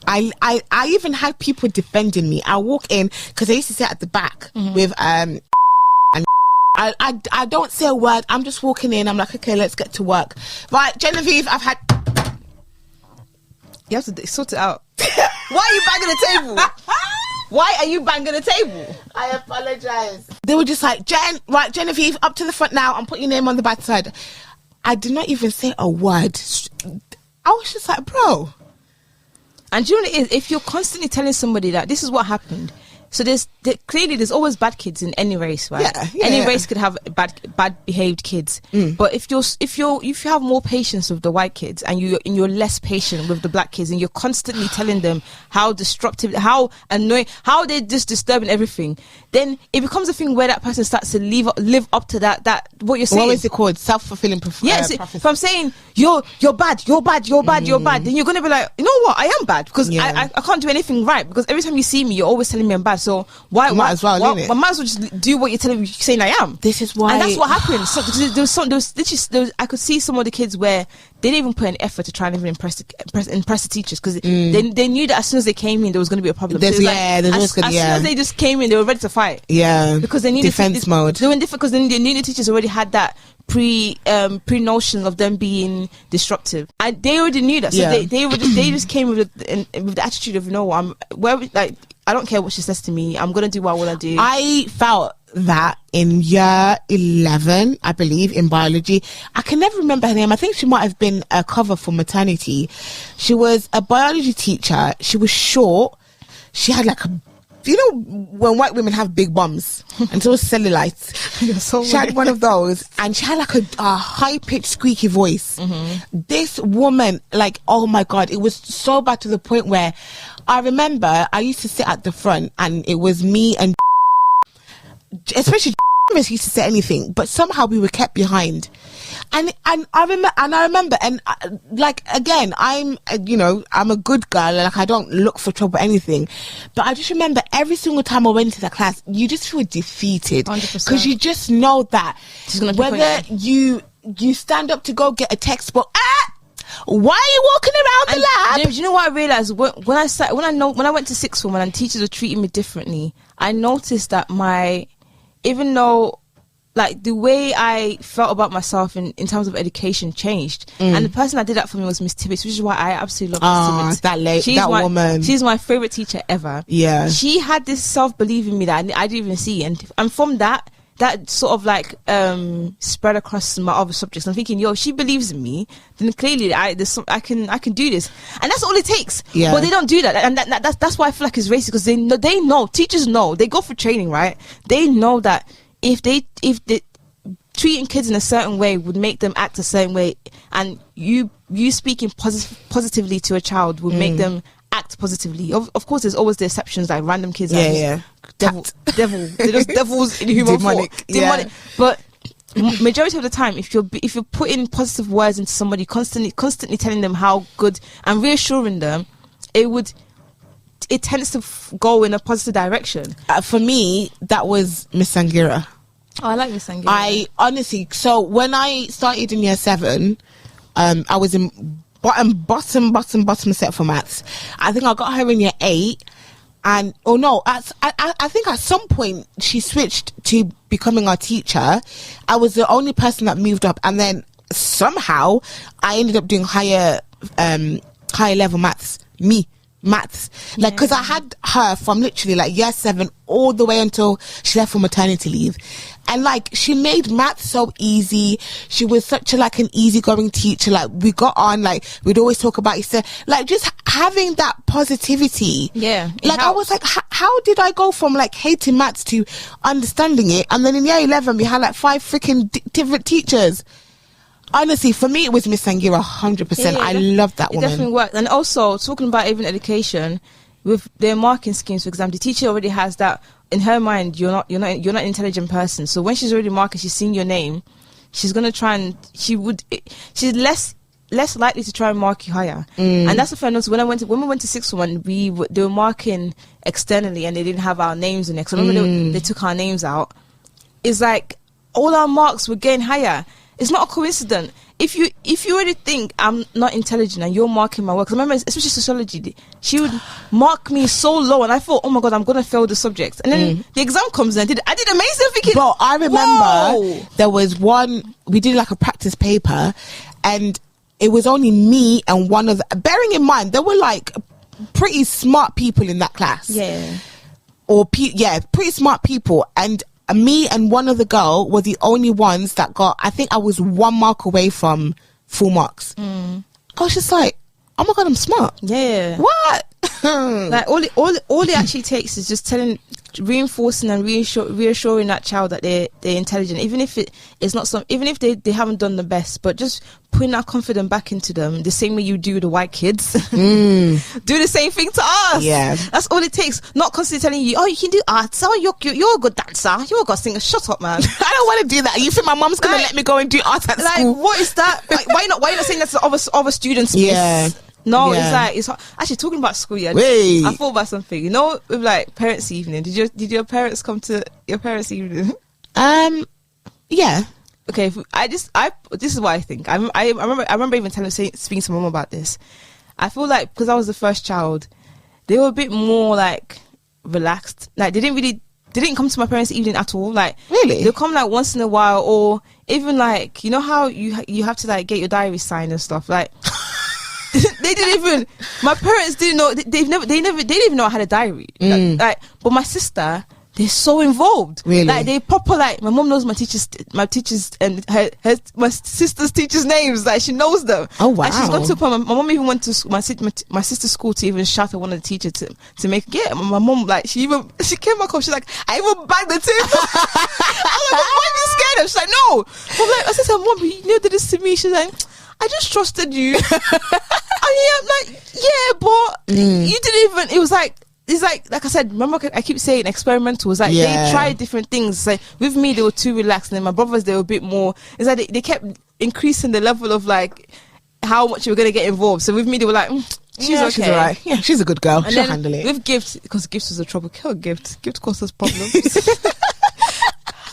I even had people defending me. I walk in, because I used to sit at the back with and I don't say a word. I'm just walking in. I'm like, okay, let's get to work. Right, Genevieve, I've had. You have to sort it out. Why are you banging the table? Why are you banging the table? I apologize. They were just like, Genevieve, up to the front now, and put your name on the back side. I did not even say a word. I was just like, bro. And do you know what it is? If you're constantly telling somebody that this is what happened, so clearly there's always bad kids in any race, right? Yeah. Any race could have bad behaved kids. But if you have more patience with the white kids and you're less patient with the black kids, and you're constantly telling them how destructive, how annoying, how they're just disturbing everything, then it becomes a thing where that person starts to live up to that what you're saying. What is it called? Self-fulfilling prophecy. Yes. If I'm saying you're bad, then you're gonna be like, you know what? I am bad, because I can't do anything right, because every time you see me, you're always telling me I'm bad. So I might as well just do what you're telling me, saying I am. This is why, and that's what happened. So I could see some of the kids where they didn't even put an effort to try and even impress the teachers, because they knew that as soon as they came in, there was going to be a problem. As soon as they just came in, they were ready to fight. Yeah, because they needed defense mode. They were in different, because they knew the teachers already had that pre notion of them being disruptive, and they already knew that. So they just came with the attitude of, I don't care what she says to me. I'm gonna do what I want to do. I felt that in year 11, I believe, in biology. I can never remember her name. I think she might have been a cover for maternity. She was a biology teacher. She was short. She had like a, you know, when white women have big bums and so cellulites. She had one of those, and she had like a high-pitched squeaky voice. This woman, like, oh my God, it was so bad to the point where I remember I used to sit at the front, and it was me and especially used to say anything, but somehow we were kept behind. And I remember, like, again, I'm a good girl, like I don't look for trouble or anything, but I just remember every single time I went into that class, you just feel defeated, 100%. because you just know that whether you stand up to go get a textbook, why are you walking around the lab? Do you know what I realized when I went to sixth form and teachers were treating me differently? I noticed that even though, like, the way I felt about myself in terms of education changed, and the person that did that for me was Miss Tibbetts, which is why I absolutely love Miss Tibbetts. That woman. She's my favorite teacher ever. Yeah, she had this self-belief in me that I didn't even see, and from that sort of like spread across my other subjects. I'm thinking, yo, she believes in me, then clearly I can do this, and that's all it takes. Yeah. But they don't do that, and that's why I feel like it's racist, because they know teachers know, they go for training, right? They know that if they treating kids in a certain way would make them act a certain way, and you speaking positively to a child would make them act positively. Of course, there's always the exceptions, like random kids. Devil. They're just devils in human form. Demonic. But majority of the time, if you're putting positive words into somebody, constantly telling them how good and reassuring them, it tends to go in a positive direction. For me, that was Miss Sangira. Oh, I like Miss Sangira. I honestly, so when I started in year 7, I was in bottom set for maths. I think I got her in year 8, and I think at some point she switched to becoming our teacher. I was the only person that moved up, and then somehow I ended up doing higher level maths. Like, because I had her from literally like year 7 all the way until she left for maternity leave, and like she made maths so easy. She was such an easygoing teacher. Like, we got on, like we'd always talk about like just having that positivity. Like, I was like, how did I go from like hating maths to understanding it? And then in year 11 we had like 5 freaking different teachers. Honestly, for me, it was Miss Sangira, 100%. I love that woman. It definitely worked. And also, talking about even education, with their marking schemes, for example, the teacher already has that in her mind. You're not an intelligent person. So when she's already marking, she's seen your name, she's gonna try and she's less likely to try and mark you higher. And that's the thing I noticed when we went to sixth form. They were marking externally, and they didn't have our names in it. So they took our names out. It's like all our marks were getting higher. It's not a coincidence. If you already think I'm not intelligent and you're marking my work, I remember, especially sociology, she would mark me so low, and I thought, oh my God, I'm gonna fail the subject. And then the exam comes and I did amazing. Thinking, bro, I remember there was one, we did like a practice paper, and it was only me and one of the, bearing in mind there were like pretty smart people in that class. Pretty smart people, and me and one other girl were the only ones that got, I think I was 1 mark away from full marks. I was just like, oh my God, I'm smart. What? Like, all it actually takes is just reinforcing and reassuring that child that they're intelligent, even if it's not even if they haven't done the best, but just putting that confidence back into them, the same way you do the white kids. Do the same thing to us. That's all it takes. Not constantly telling you, oh, you can do arts, oh, you're a good dancer, you're a good singer. Shut up, man. I don't want to do that. You think my mom's gonna let me go and do art at school? What is that? Like, why not saying that to other students? No, it's actually talking about school. I thought about something. You know, with like parents' evening. Did your parents come to your parents' evening? Yeah. Okay. This is what I think. I remember even speaking to mom about this. I feel like because I was the first child, they were a bit more like relaxed. Like, they didn't come to my parents' evening at all. Like, really, they'll come like once in a while, or even like, you know how you have to like get your diary signed and stuff. Like. They didn't even. My parents didn't know. They didn't even know I had a diary. Like, but my sister, they're so involved. Really? Like they proper like my mom knows my teachers and my sister's teachers' names. Like she knows them. Oh wow! And she's gone to a point. My mom even went to my sister's school to even shout at one of the teachers to make my mom like she came back home. She's like, I even banged the table. I'm like, why are you scared? She's like, no. I'm like, I said to her, Mom, you did this to me. She's like, I just trusted you. And I'm like, yeah, but you didn't even. It was like. It's like I said, remember I keep saying experimental. It's like they tried different things. It's like with me, they were too relaxed, and then my brothers, they were a bit more. It's like they kept increasing the level of like how much you were going to get involved. So with me, they were like, she's okay. She's alright. Yeah, she's a good girl. And she'll handle it. With Gift, because Gift was a trouble. Kill Gift. Gift caused us problems.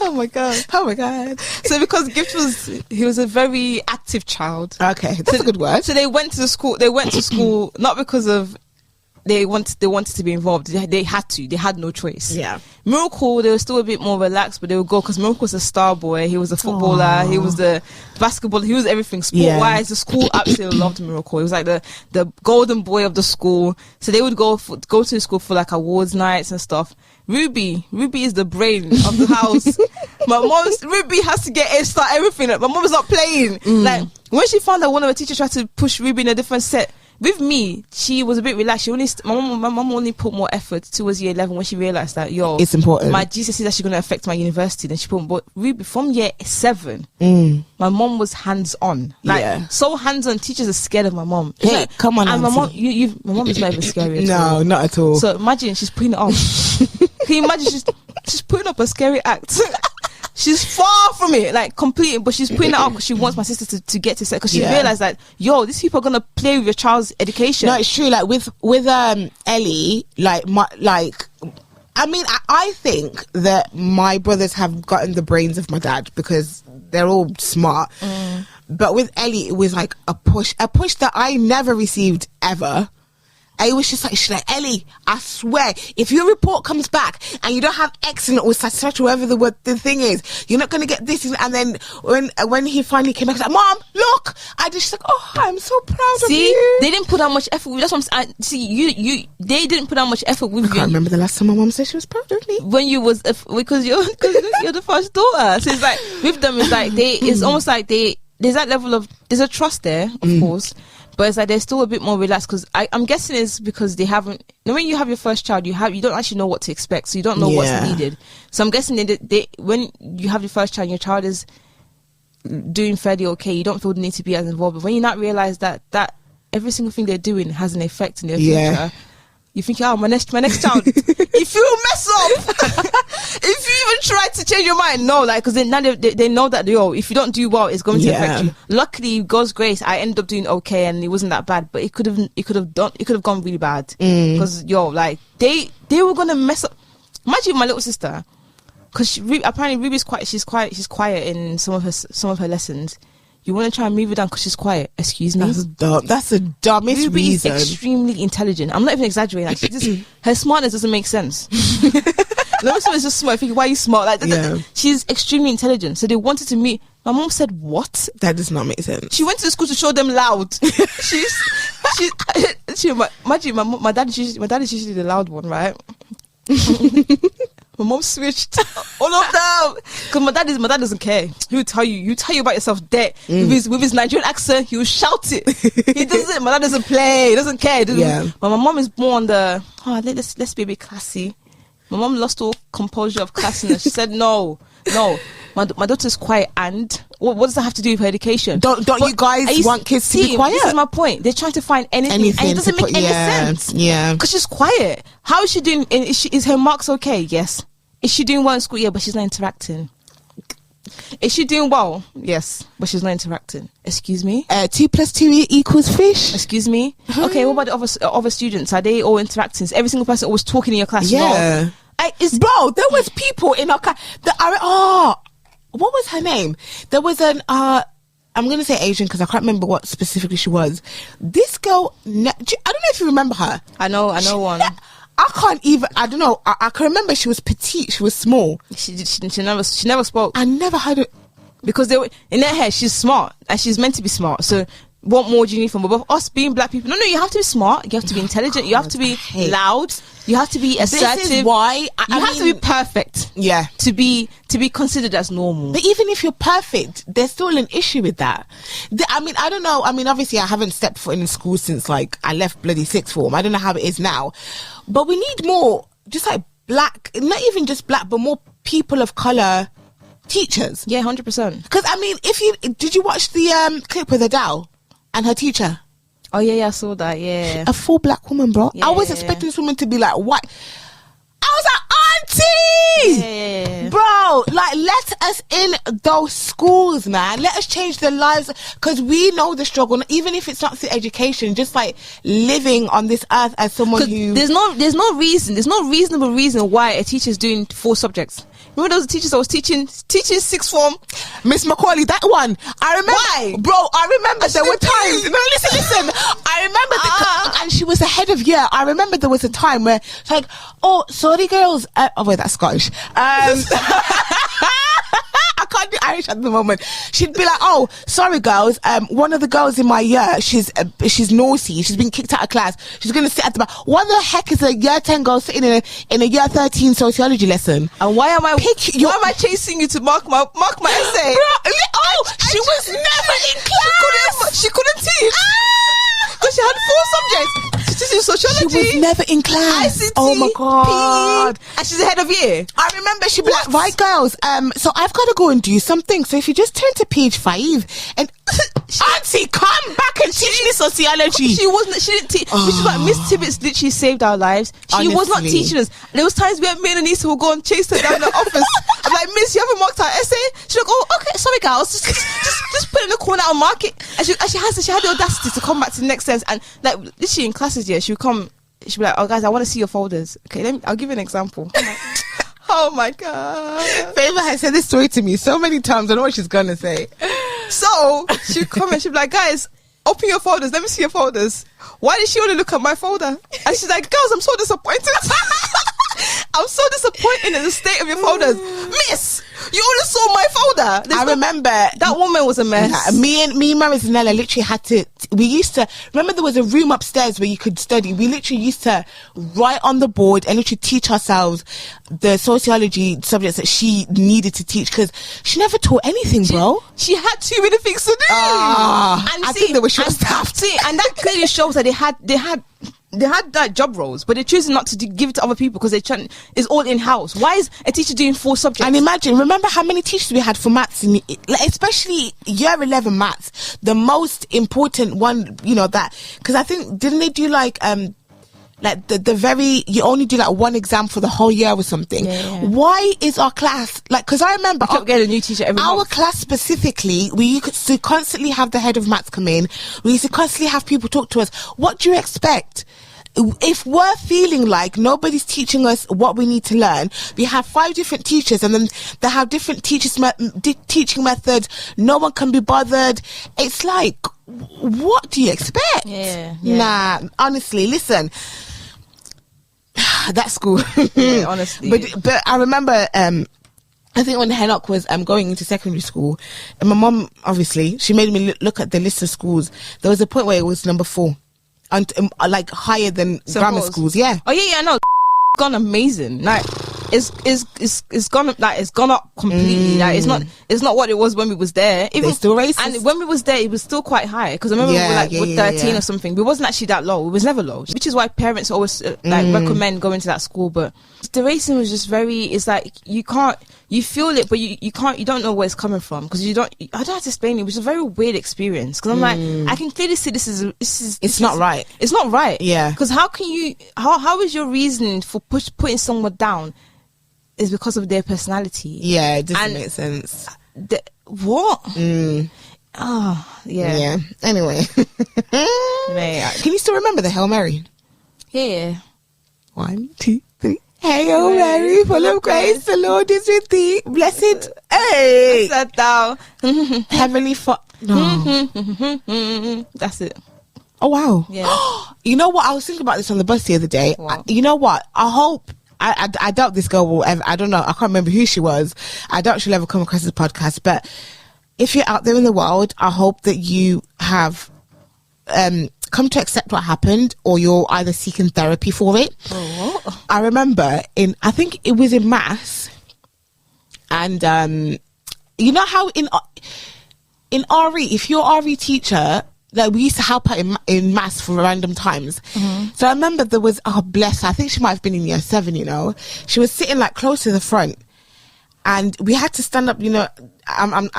Oh my god. So because he was a very active child. Okay, that's a good word. So they went to school not because of they wanted to be involved. They had to. They had no choice. Yeah. Miracle, they were still a bit more relaxed, but they would go because Miracle was a star boy. He was a footballer. Aww. He was the basketball. He was everything sport-wise. The school absolutely loved Miracle. He was like the golden boy of the school. So they would go to the school for like awards nights and stuff. Ruby is the brain of the house. Ruby has to get start everything. My mom is not playing. Like when she found that one of her teachers tried to push Ruby in a different set. With me, she was a bit relaxed. My mom only put more effort towards year 11 when she realised that, it's important. My GCSE is actually going to affect my university. Then she put, but Ruby, from year 7, my mom was hands-on. So hands-on, teachers are scared of my mom. Hey, come on, and my mom is not even scary at all. No, not at all. So imagine she's putting it on. Can you imagine she's putting up a scary act? She's far from it, like completely, but she's putting it out because she wants my sister to get to set, because she realized that these people are gonna play with your child's education. No, it's true. Like with Ellie, I think that my brothers have gotten the brains of my dad because they're all smart. But with Ellie, it was like a push that I never received ever. It was just like, she's like, Ellie, I swear, if your report comes back and you don't have excellent or satisfactory, whatever the thing is, you're not going to get this. And then when he finally came back, he's like, Mom, look. She's like, oh, I'm so proud of you. See, they didn't put out much effort. That's what I'm saying. They didn't put out much effort with you. I can't remember the last time my mom said she was proud of me. When you was, because you're the first daughter. So it's like, with them, it's like, it's almost like there's that level of, there's a trust there, of course. But it's like they're still a bit more relaxed because I'm guessing it's because they haven't. When you have your first child, you don't actually know what to expect, so you don't know what's needed. So I'm guessing they when you have your first child, and your child is doing fairly okay, you don't feel the need to be as involved. But when you not realize that every single thing they're doing has an effect in their future, you think, my next child. If you mess up, if you even try to change your mind, no, like, because now they know that if you don't do well, it's going to affect you. Luckily, God's grace, I ended up doing okay, and it wasn't that bad. But it could have gone really bad because they were gonna mess up. Imagine my little sister, because apparently Ruby's she's quiet in some of her lessons. You want to try and move her down because she's quiet. Excuse me. That's the dumbest Ruby's reason. Extremely intelligent. I'm not even exaggerating. Like, her smartness doesn't make sense. Someone's just smart. I think, why are you smart? Like, she's extremely intelligent. So they wanted to meet. My mom said, "What?" That does not make sense. She went to the school to show them loud. Imagine my dad is usually the loud one, right? My mom switched all of them because my dad doesn't care. He will tell you about yourself there with his Nigerian accent. He will shout it. He doesn't. My dad doesn't play. He doesn't care. But my mom is more on the let's be a bit classy. My mom lost all composure of classiness. She said no. My daughter's quiet, and what does that have to do with her education? Don't you guys want kids to be quiet? This is my point. They're trying to find anything and it doesn't make any sense. Yeah, because she's quiet. How is she doing? Is her marks okay? Yes. Is she doing well in school? Yeah, but she's not interacting. Is she doing well? Yes, but she's not interacting. Excuse me? 2 + 2 = fish. Excuse me? Okay, what about the other students? Are they all interacting? Is every single person always talking in your class? Yeah. No. Bro, there was people in our class. What was her name? There was an I'm going to say Asian because I can't remember what specifically she was. This girl, I don't know if you remember her. I know one. I don't know. I can remember she was petite. She was small. She never spoke. I never heard it. Because in their head, she's smart and she's meant to be smart. So what more do you need from above us being black people? No, you have to be smart, you have to be intelligent, you have to be loud, you have to be assertive. This is why you have to be perfect, to be considered as normal. But even if you're perfect, there's still an issue with that. I mean, I don't know. I mean, obviously I haven't stepped foot in school since like I left bloody sixth form. I don't know how it is now, but we need more, just like black, not even just black, but more people of color teachers. Yeah, 100%. Because I mean, did you watch the clip with Adele and her teacher? Oh yeah, I saw that. Yeah, a full black woman, bro. Yeah, I was expecting this woman to be like white. I was like, auntie, bro. Like, let us in those schools, man. Let us change their lives, because we know the struggle. Even if it's not through education, just like living on this earth as someone who there's no reasonable reason why a teacher's doing 4 subjects. Remember those teachers I was teaching sixth form? Miss Macaulay, that one. I remember. Why? Bro, I remember there were times. No, listen. I remember, and she was the head of year. I remember there was a time where it's like, oh, sorry girls. Oh, wait, that's Scottish. I can't do Irish at the moment. She'd be like, oh, sorry girls, one of the girls in my year, she's naughty, she's been kicked out of class, she's going to sit at the back. What the heck is a year 10 girl sitting in a year 13 sociology lesson? And why am I chasing you to mark my essay? Bro, she was never in class. She couldn't teach because she had 4 subjects. She's in sociology. She was never in class. ICT, oh my god. PE, and she's the head of year. I remember she'd be like, right girls, so I've got to go and do something, so if you just turn to page 5 and auntie, come back and teach me sociology. She didn't teach. Which is like Miss Tibbetts literally saved our lives. She was not teaching us. There was times where me and Anissa would go and chase her down the office. I'm like, Miss, you haven't marked our essay? She's like, oh, okay, sorry girls, just put it in the corner and mark it. And she had the audacity to come back to the next sense, and like literally in classes, she would come, she'd be like, oh guys, I want to see your folders. Okay, I'll give you an example. Oh my god. Favor has said this story to me so many times. I know what she's gonna say. So she'd come and she'd be like, guys, open your folders, let me see your folders. Why did she only look at my folder? And she's like, girls, I'm so disappointed. I'm so disappointed in the state of your folders. Miss, you only saw my folder. I remember that woman was a mess. Me and Marizanella literally had to, we used to, remember there was a room upstairs where you could study. We literally used to write on the board and literally teach ourselves the sociology subjects that she needed to teach, because she never taught anything, bro. She had too many things to do. And I think they were short-staffed. See, and that clearly shows that they had that job roles, but they're choosing not to give it to other people because it's all in-house. Why is a teacher doing 4 subjects? And imagine, remember how many teachers we had for maths, especially year 11 maths, the most important one, that, because I think, didn't they do like the very, you only do like one exam for the whole year or something. Yeah. Why is our class like, because I remember we kept getting a new teacher every month. Our class specifically, we used to constantly have the head of maths come in, we used to constantly have people talk to us. What do you expect? If we're feeling like nobody's teaching us what we need to learn, we have 5 different teachers and then they have different teaching methods, no one can be bothered. It's like, what do you expect? Yeah. Nah, honestly, listen, that school. Yeah, honestly. But I remember, I think when Henok was going into secondary school, and my mom, obviously, she made me look at the list of schools. There was a point where it was number 4. And like higher than grammar schools, yeah. Oh yeah, I know. It's gone amazing. Like it's gone up completely. Like it's not what it was when we was there. It's still racist. And when we was there, it was still quite high, because I remember we were 13 or something. It wasn't actually that low. It was never low, which is why parents always recommend going to that school. But the racism was just very. It's like you feel it, but you don't know where it's coming from, because I don't have to explain it. It was a very weird experience, because I'm like, I can clearly see this is not right. It's not right. Yeah. Because how is your reasoning for putting someone down is because of their personality? Yeah, it doesn't make sense. What? Oh, yeah. Yeah. Anyway. Can you still remember the Hail Mary? Yeah. 1, 2, 3. Hail Mary, full of grace, the Lord is with thee. Blessed, hey, that thou, heavenly No. That's it. Oh wow. Yeah. You know what? I was thinking about this on the bus the other day. Wow. You know what? I hope. I doubt this girl will ever. I don't know. I can't remember who she was. I doubt she'll ever come across this podcast. But if you're out there in the world, I hope that you have come to accept what happened, or you're either seeking therapy for it. Oh. I remember I think it was in maths, and you know how in RE, if you're RE teacher, like we used to help her in maths for random times. So I remember there was, oh bless her, I think she might have been in year 7, you know. She was sitting like close to the front, and we had to stand up, you know. I'm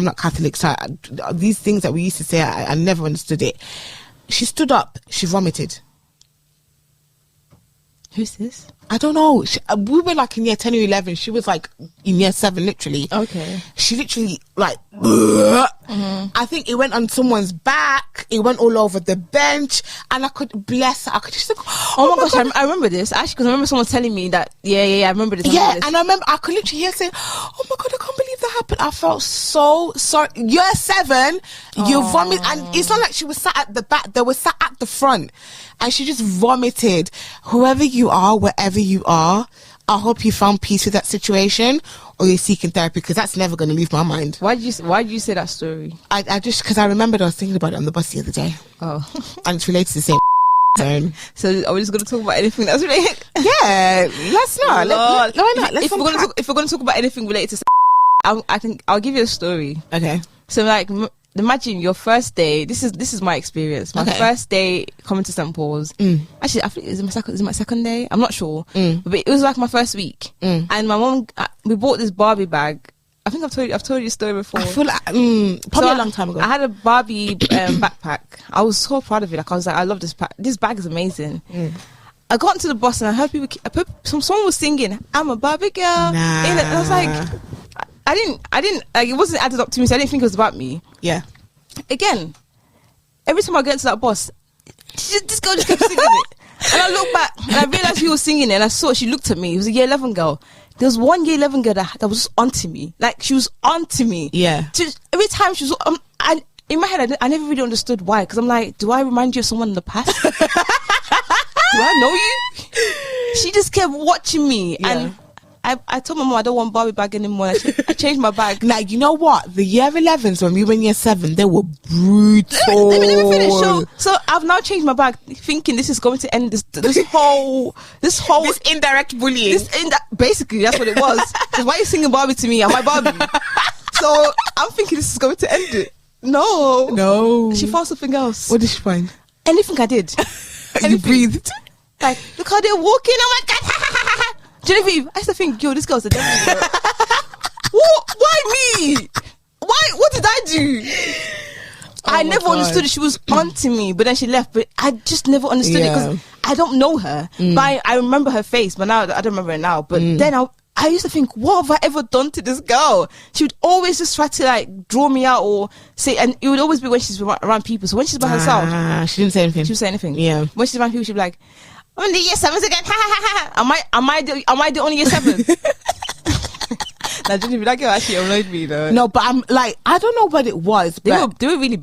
not Catholic, so these things that we used to say, I never understood it. She stood up, she vomited. Who's this? I don't know. We were like in year 10 or 11. She was like in year 7, literally. Okay. She literally like, I think it went on someone's back. It went all over the bench. And I could, bless her, I could just like, oh my gosh, I remember this. Actually, because I remember someone telling me that, I remember this. And I remember I could literally hear saying, oh my God, I can't believe that happened. I felt so sorry. Year 7, you vomit. And it's not like she was sat at the back. They were sat at the front. And she just vomited. Whoever you are, wherever you are, I hope you found peace with that situation, or you're seeking therapy, because that's never going to leave my mind. Why did you say that story? I just, because I remembered I was thinking about it on the bus the other day. Oh. And it's related to the same zone. So are we just going to talk about anything that's related? Yeah, let's not. Why not? If we're going to talk about anything related to I think I'll give you a story. Okay. So like, imagine your first day. This is my experience. My first day coming to St. Paul's. Actually, I think is it my second day? I'm not sure. But it was like my first week. And my mom, we bought this Barbie bag. I think I've told you the story before. I feel like probably a long time ago. I had a Barbie backpack. I was so proud of it. Like I was like, I love this pack. This bag is amazing. I got into the bus and I heard someone was singing, "I'm a Barbie girl." Nah. And I was like, I didn't like, it wasn't added up to me, so I didn't think it was about me. Yeah. Again, every time I get into that bus, this girl just kept singing it. And I looked back and I realised he was singing it, and I saw she looked at me. It was a year 11 girl. There was one year 11 girl that was just onto me. Like, she was onto me. Yeah. Every time she was, in my head, I never really understood why. Because I'm like, do I remind you of someone in the past? Do I know you? She just kept watching me. Yeah. And I told my mom I don't want Barbie bag anymore. I changed my bag. Like, you know what? The year 11s, when we were in year 7, they were brutal. Let me finish. So I've now changed my bag, thinking this is going to end this whole this indirect bullying. Basically, that's what it was. Because why are you singing Barbie to me? Am I Barbie? So I'm thinking this is going to end it. No. She found something else. What did she find? Anything I did. You breathed. Like, look how they're walking. Oh my God. Genevieve, I used to think, yo, this girl's a devil. Why me? What did I do? I never understood it. She was onto me, but then she left. But I just never understood it because I don't know her. But I remember her face, but now I don't remember her now. But then I used to think, what have I ever done to this girl? She would always just try to like draw me out or say, and it would always be when she's around people. So when she's by herself, she didn't say anything. She would say anything. Yeah. When she's around people, she'd be like, I'm in the year 7s again. Ha ha ha ha. Am I the only year 7? Now, Genevieve, that girl actually annoyed me though. No, but I'm like, I don't know what it was. They were really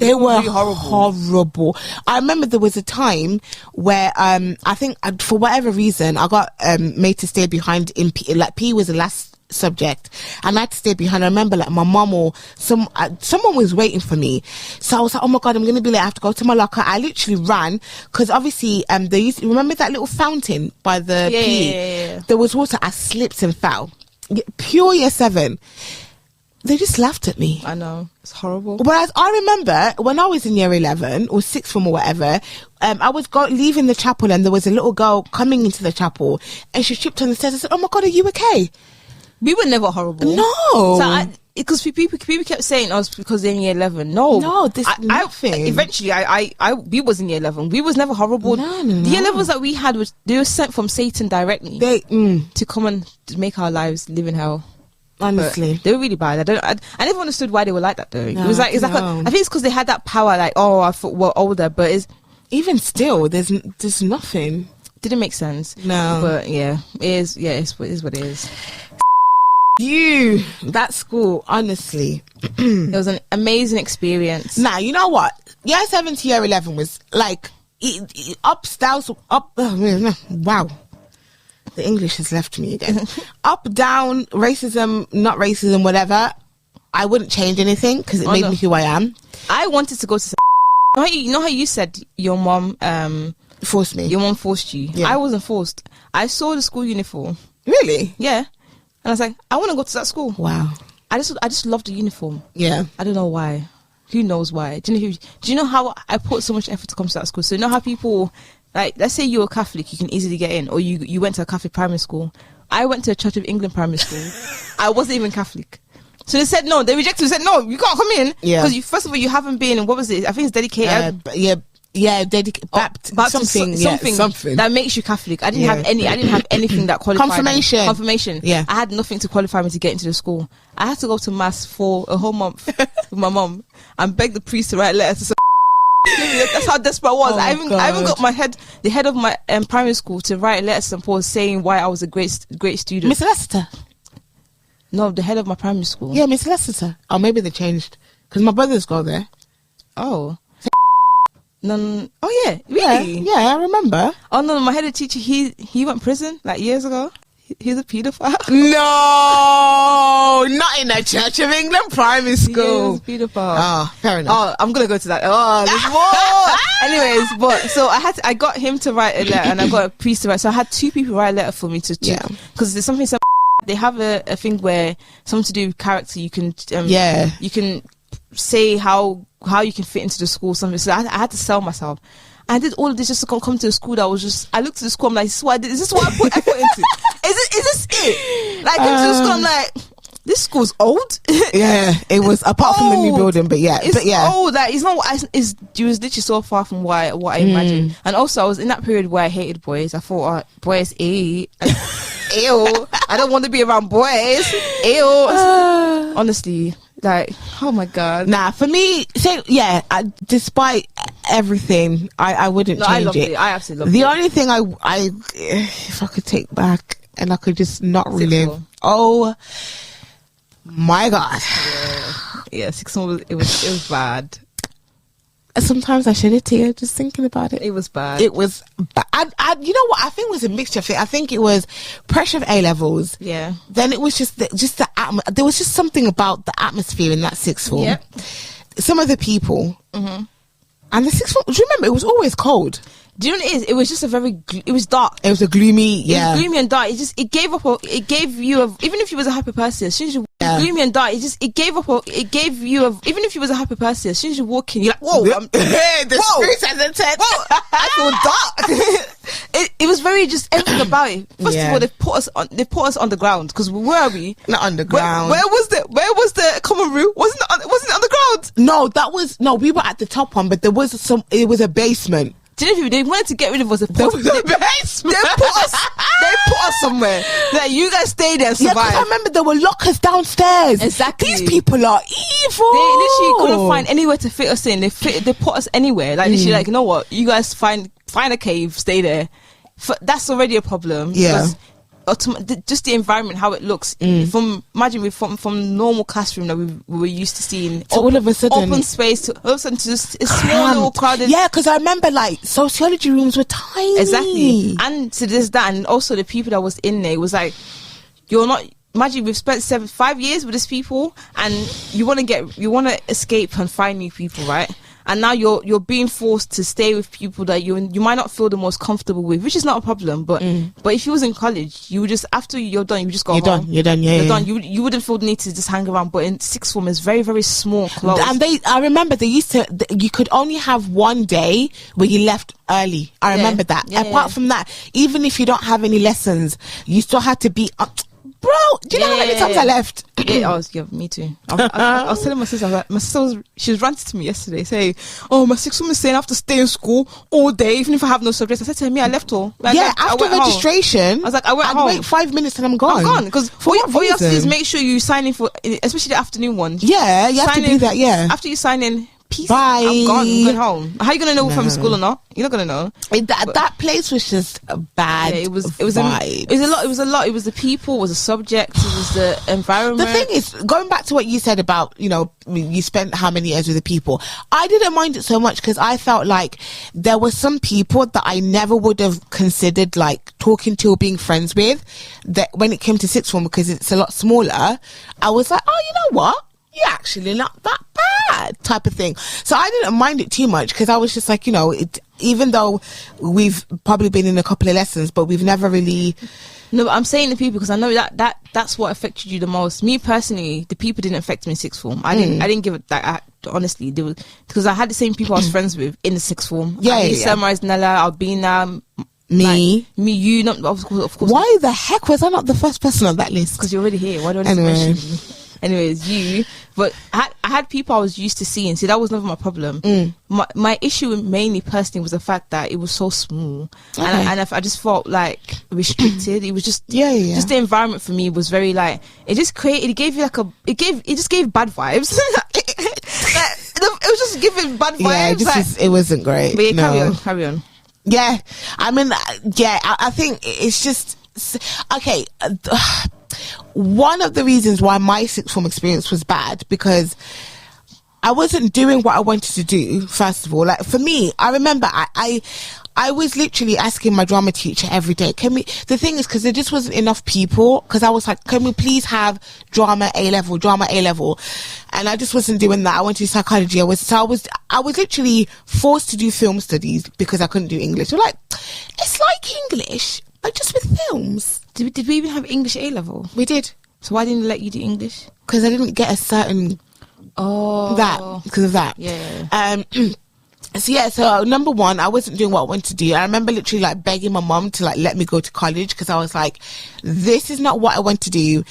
horrible. I remember there was a time where I think for whatever reason I got made to stay behind in P. Like P was the last subject, and I had to stay behind. I remember like my mom or someone was waiting for me, so I was like, oh my God, I'm gonna be late. I have to go to my locker. I literally ran because obviously remember that little fountain by the P. Yeah. There was water. I slipped and fell. Pure year 7. They just laughed at me. I know, it's horrible. Whereas I remember when I was in year 11 or 6th form or whatever, I was leaving the chapel, and there was a little girl coming into the chapel, and she tripped on the stairs. I said, oh my God, are you okay? We were never horrible. No. Because people kept saying us because they're in year 11. No, this nothing. Eventually, we was in year 11. We was never horrible. No. The year 11s that we had they were sent from Satan directly. To come and make our lives live in hell. Honestly, but they were really bad. I never understood why they were like that though. No, I think it's because they had that power. Like, oh, I thought we're older, but it's even still, there's nothing. Didn't make sense. No, but yeah, it is. Yeah, it is what it is. That school, honestly, it was an amazing experience. Now, you know what? Year 7 to year 11 was like up. Wow, the English has left me again. Up, down, racism, not racism, whatever. I wouldn't change anything because it made me who I am. I wanted to go to You know how you said your mom Forced me. Your mom forced you. Yeah. I wasn't forced. I saw the school uniform. Really? Yeah, and I was like, I want to go to that school. Wow. I just love the uniform. Yeah. I don't know why. Who knows why? Do you know how I put so much effort to come to that school? So you know how people, like, let's say you're a Catholic, you can easily get in, or you went to a Catholic primary school. I went to a Church of England primary school. I wasn't even Catholic. So they said no. They rejected. They said no, you can't come in. Yeah. Because first of all, you haven't been. What was it? I think it's dedicated. Something that makes you Catholic. I didn't have anything that qualified. Confirmation. Yeah. I had nothing to qualify me to get into the school. I had to go to mass for a whole month with my mom and beg the priest to write letters to say, that's how desperate I was. I even got the head of my primary school to write letters to St. Paul saying why I was a great student. Miss Lester. No, the head of my primary school. Yeah, Miss Lester. Oh, maybe they changed because my brothers go there. Oh. No. Oh yeah, really? Yeah, I remember. Oh no, my head of teacher, he went prison like years ago. He's a paedophile. No, not in a Church of England primary school. He is a paedophile. Oh, fair enough. Oh, I'm gonna go to that. Oh, there's more. Anyways, but so I got him to write a letter, and I got a priest to write. So I had two people write a letter for me to because there's something. They have a thing where something to do with character. You can you can say how you can fit into the school, something. So I had to sell myself. I did all of this just to come to the school that was just, I looked at the school, I'm like, this is what I did. Is this what I put effort into? Is this it? Like, into the school, I'm like, this school's old. Yeah, it was, apart from the new building, but yeah. It's old. Like, it's not what it was literally so far from what I imagined. And also, I was in that period where I hated boys. I thought, boys, ew. I don't want to be around boys. Ew. Honestly. Like, oh my god. Nah, for me, despite everything, I wouldn't change it. I absolutely loved it. The only thing I if I could take back and I could just not relive. Oh my god. Yeah, 6 months. It was bad. Sometimes I shed a tear just thinking about it. It was bad. It was bad. You know what? I think it was a mixture of things. I think it was pressure of A levels. Yeah. Then it was just the there was just something about the atmosphere in that sixth form. Yep. Some of the people. Mm-hmm. And the sixth form, do you remember? It was always cold. Do you know what it is? It was just it was dark. It was a gloomy, It was gloomy and dark. It gave you even if you was a happy person, as soon as you gloomy and dark, it gave you even if you was a happy person, as soon as you walk in, you're like, whoa, the spirits has entered. Whoa, I feel dark. It was very just everything about it. First of all, they put us on the ground because where are we? Not on the ground. Where was the common room? Wasn't it on the ground? No, we were at the top one, but it was a basement. Do you know, they wanted to get rid of us. The basement. They put us somewhere. Like, you guys stay there and survive. Yeah, because I remember there were lockers downstairs. Exactly. These people are evil. They literally couldn't find anywhere to fit us in. They put us anywhere. Like, literally, like, you know what? You guys find a cave, stay there. That's already a problem. Yeah. Just the environment, how it looks from normal classroom that we were used to seeing, so all of a sudden open space to all of a sudden to just a small little crowded. Yeah, because I remember like sociology rooms were tiny. Exactly, and to this that, and also the people that was in there was like, you're not. Imagine we've spent 5 years with these people, and you want to escape and find new people, right? And now you're being forced to stay with people that you might not feel the most comfortable with, which is not a problem. But if you was in college, you would just, after you're done, you would just go home. You're done. You wouldn't feel the need to just hang around. But in sixth form, it's very, very small, close. And I remember you could only have one day where you left early. I remember that. Apart from that, even if you don't have any lessons, you still had to be up. Bro, do you know how many times I left? Me too. I was telling my sister, she was ranting to me yesterday, saying, "Oh, my sixth woman is saying I have to stay in school all day, even if I have no subjects." I said to her, I left all. After registration, I was like, I'd wait 5 minutes and I'm gone. Because all you have to do is make sure you sign in for, especially the afternoon one. Yeah, you have to do that. Yeah. After you sign in. Peace. Bye. I'm gone. I'm going home. How are you gonna know if I'm in school or not? You're not gonna know. That place was just a bad. Yeah, it was a lot. It was the people. It was the subject. It was the environment. The thing is, going back to what you said about, you spent how many years with the people. I didn't mind it so much because I felt like there were some people that I never would have considered like talking to or being friends with. That when it came to sixth form, because it's a lot smaller, I was like, oh, you know what? You're actually not that bad type of thing. So I didn't mind it too much because I was just like, even though we've probably been in a couple of lessons, but we've never really. No, but I'm saying the people because I know that's what affected you the most. Me personally, the people didn't affect me in sixth form. I didn't give it that. Honestly, because I had the same people I was friends with in the sixth form. Sunrise, Nella, Albina, me, you. Not of course. Why the heck was I not the first person on that list? Because you're already here. Why do I mention you? Anyways, you. But I had people I was used to seeing. See, that was never my problem. My issue mainly personally was the fact that it was so small, and I just felt like restricted. It was just just the environment for me was very like it just gave you like it just gave bad vibes. It was just giving bad vibes. It wasn't great. But carry on. Yeah, I mean, I think it's just okay. One of the reasons why my sixth form experience was bad because I wasn't doing what I wanted to do. First of all, like for me, I remember I was literally asking my drama teacher every day, the thing is, because there just wasn't enough people, because I was like, can we please have drama A level? And I just wasn't doing that. I went to psychology. I was literally forced to do film studies because I couldn't do English. They're like, it's like English, but just with films. Did we even have English A level? We did. So why didn't they let you do English? Because I didn't get a certain because of that. Yeah. So number one, I wasn't doing what I wanted to do. I remember literally like begging my mom to like let me go to college because I was like, this is not what I want to do.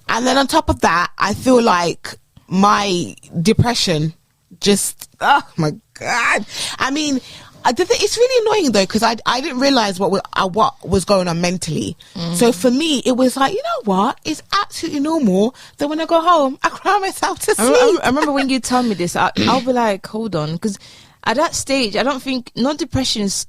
And then on top of that, I feel like my depression just, oh my God. I mean, it's really annoying though because I didn't realize what was going on mentally. So for me, it was like, you know what? It's absolutely normal that when I go home, I cry myself to sleep. I remember when you tell me this, I'll be like, hold on, because at that stage, I don't think depression is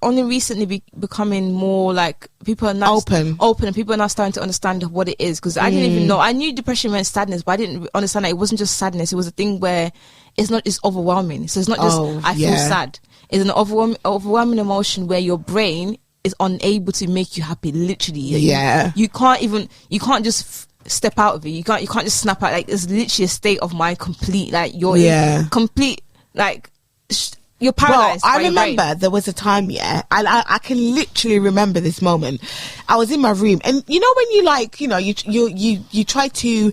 only recently becoming more like people are now open, and people are now starting to understand what it is. Because I didn't even know. I knew depression meant sadness, but I didn't understand that it wasn't just sadness. It was a thing where it's overwhelming. So it's not just I feel sad. It's an overwhelming emotion where your brain is unable to make you happy. Literally, you can't just step out of it. You can't just snap out. Like it's literally a state of mind, complete. Like you're complete. Like you're paralyzed. Well, I remember there was a time, I can literally remember this moment. I was in my room, and you know when you like, you try to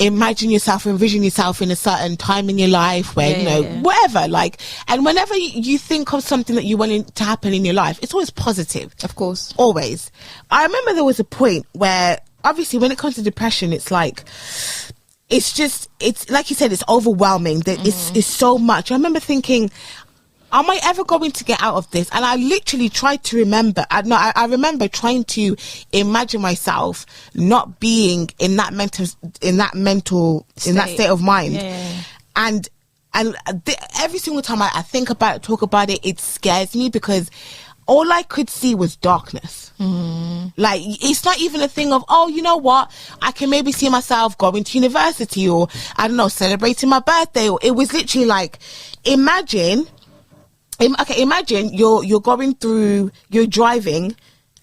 envision yourself in a certain time in your life where whatever, like, and whenever you think of something that you want to happen in your life, it's always positive, of course, always. I remember there was a point where obviously when it comes to depression, it's like it's like you said, it's overwhelming. That it's so much. I remember thinking, am I ever going to get out of this? And I literally tried to remember. I remember trying to imagine myself not being in that state of mind. And every single time I think about it, talk about it, it scares me because all I could see was darkness. Like, it's not even a thing of, oh, you know what? I can maybe see myself going to university or, I don't know, celebrating my birthday. Or it was literally like, imagine you're driving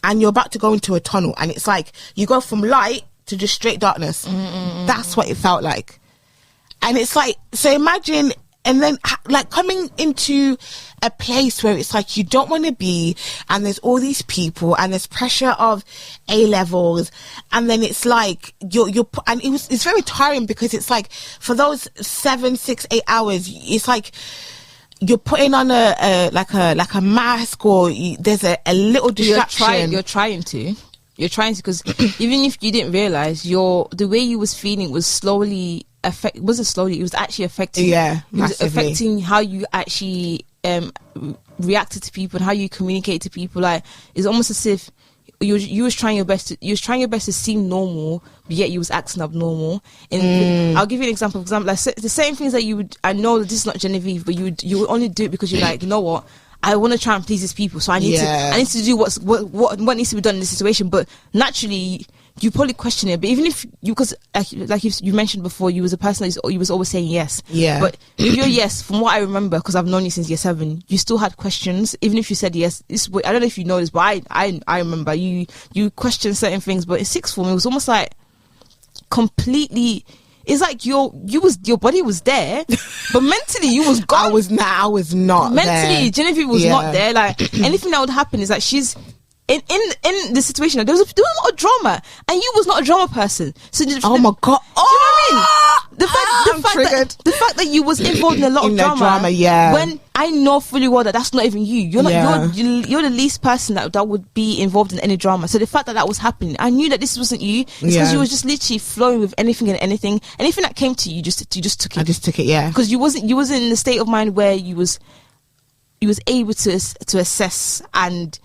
and you're about to go into a tunnel and it's like, you go from light to just straight darkness. That's what it felt like. And it's like, so imagine, and then like coming into a place where it's like you don't want to be, and there's all these people and there's pressure of A levels, and then it's like you're and it's very tiring because it's like for those 7, 6, 8 hours, it's like you're putting on a mask, or there's a little distraction. You're trying to because even if you didn't realize, the way you was feeling was slowly it was actually affecting. It was affecting how you actually reacted to people and how you communicate to people. Like, it's almost as if you was trying your best to seem normal, but yet you was acting abnormal. And I'll give you an example. For example, like the same things that you would. I know that this is not Genevieve, but you would only do it because you're like, you know what? I want to try and please these people, so I need to do what needs to be done in this situation. But naturally, you probably question it. But even if because like you mentioned before, you was a person you was always saying yes. But if you're yes, from what I remember, because I've known you since year 7, you still had questions. Even if you said yes, I don't know if you know this, but I remember you questioned certain things. But in sixth form, it was almost like completely. it's like your body was there, but mentally you was gone. I was not mentally there. Genevieve was not there. Like anything that would happen is like she's in the situation. There was a lot of drama, and you was not a drama person. So oh my god, do you know what I mean? The fact that you was involved in a lot of drama, yeah. When I know fully well that that's not even you. You're not. You're the least person that would be involved in any drama. So the fact that was happening, I knew that this wasn't you. It's because you was just literally flowing with anything and anything that came to you. You just took it. I just took it, yeah. Because you wasn't in the state of mind where you was able to assess and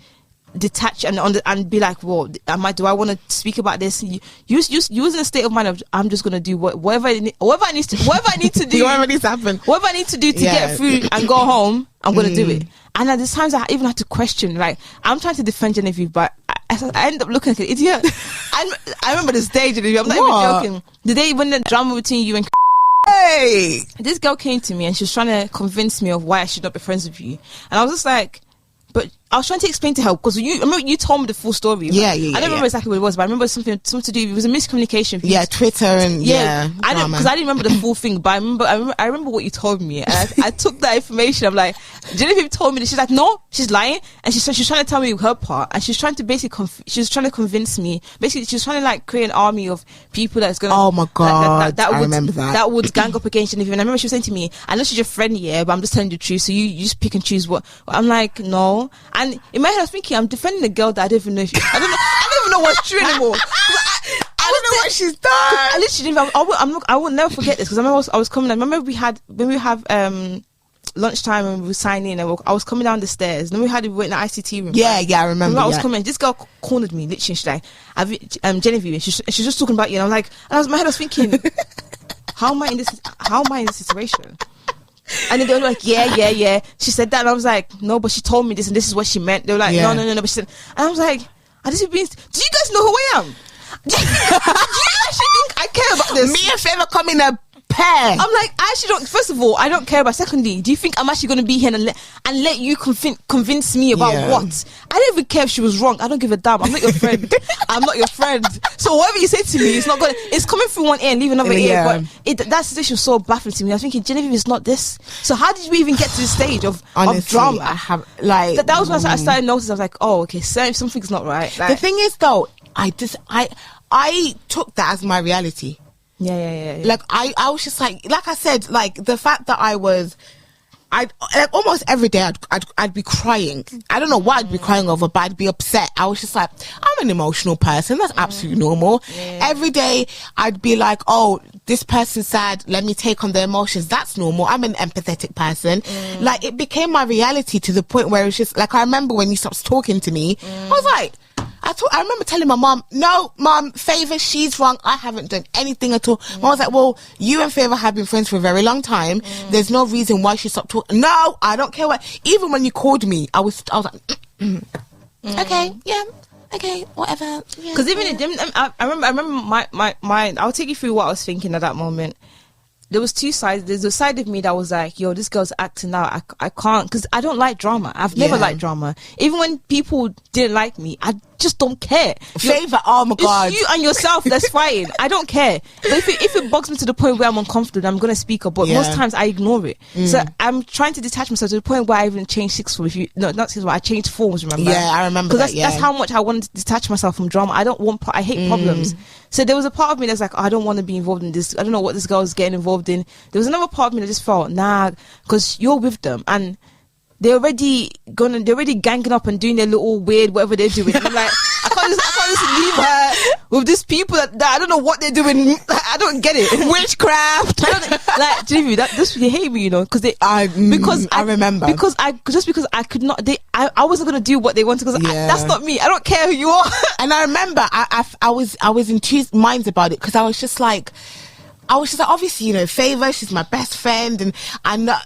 detach and be like, well, do I want to speak about this? You was in a state of mind of, I'm just gonna do whatever I need to do, whatever needs to happen, whatever I need to do to get through and go home, I'm gonna do it. And at the times I even had to question, like, I'm trying to defend Genevieve, but I end up looking like an idiot. I remember this day, Genevieve, I'm not even joking, the day when the drama between you and hey, this girl came to me and she was trying to convince me of why I should not be friends with you, and I was just like, but I was trying to explain to her, because I remember you told me the full story. Yeah. I don't remember exactly what it was, but I remember something to do. It was a miscommunication. Yeah, Twitter and I didn't, because I didn't remember the full thing, but I remember what you told me, and I took that information. I'm like, Genevieve told me that. She's like, no, she's lying, and she's trying to tell me her part, and she's trying to basically she was trying to convince me. Basically, she was trying to like create an army of people that's gonna. Oh my god, I remember that. That would gang up against Genevieve. And I remember she was saying to me, I know she's your friend, but I'm just telling you the truth. So you just pick and choose what. I'm like, no, and in my head I was thinking, I'm defending a girl that I don't even know. I don't even know what's true anymore. I don't know what she's done. I literally, I will never forget this, because I was coming. I remember when we have lunchtime and we were signing, and I was coming down the stairs. Then we went in the ICT room. Yeah, I remember. I was coming. This girl cornered me. Literally, she's like, Genevieve, and she's just talking about you. And I'm like, in my head I was thinking, how am I in this situation? And then they were like, yeah. She said that, and I was like, no, but she told me this, and this is what she meant. They were like, no. But she said, and I was like, do you guys know who I am? Do you actually think I care about this? Me and Favor come in a pair. I'm like, I actually don't. First of all, I don't care about. Secondly, do you think I'm actually going to be here and let you convince me about what? I don't even care if she was wrong. I don't give a damn. I'm not your friend. I'm not your friend. So whatever you say to me, it's not going. It's coming through one ear and leaving another ear. But that situation was so baffling to me. I was thinking, Genevieve is not this. So how did we even get to this stage of drama? I have like that was when I started noticing. I was like, oh, okay, so something's not right. Like, the thing is, though, I took that as my reality. Yeah. Like I was just like I said, like the fact that I like almost every day I'd be crying. I don't know what I'd be crying over, but I'd be upset. I was just like, I'm an emotional person. That's absolutely normal. Yeah. Every day I'd be like, oh, this person's sad. Let me take on their emotions. That's normal. I'm an empathetic person. Like it became my reality to the point where it's just like, I remember when you stopped talking to me, I was like, I remember telling my mom, no, mom, Favor, she's wrong. I haven't done anything at all. Mom was like, well, you and Favor have been friends for a very long time. There's no reason why she stopped talking. No, I don't care what. Even when you called me, I was like, okay, yeah, okay, whatever. Because I remember my. I'll take you through what I was thinking at that moment. There was two sides. There's a side of me that was like, yo, this girl's acting out. I can't, because I don't like drama. I've never liked drama. Even when people didn't like me, I just don't care. Favor, oh my god, it's you and yourself that's fighting. I don't care. But if it bugs me to the point where I'm uncomfortable, I'm gonna speak up. But most times I ignore it. So I'm trying to detach myself to the point where I even changed sixth form. Not sixth form, I changed forms. Remember? Yeah, I remember. Because that's how much I wanted to detach myself from drama. I hate problems. So there was a part of me that's like, oh, I don't want to be involved in this. I don't know what this girl is getting involved in. There was another part of me that just felt, nah, because you're with them and they're already ganging up and doing their little weird whatever they're doing. I'm like, I can't just leave her with these people that I don't know what they're doing. I don't get it. Witchcraft. Like, Jimmy, they hate me, you know, because I remember because I could not. I wasn't gonna do what they wanted because that's not me. I don't care who you are. And I remember I was in two minds about it because I was just like, obviously, you know, Favor, she's my best friend, and I'm not.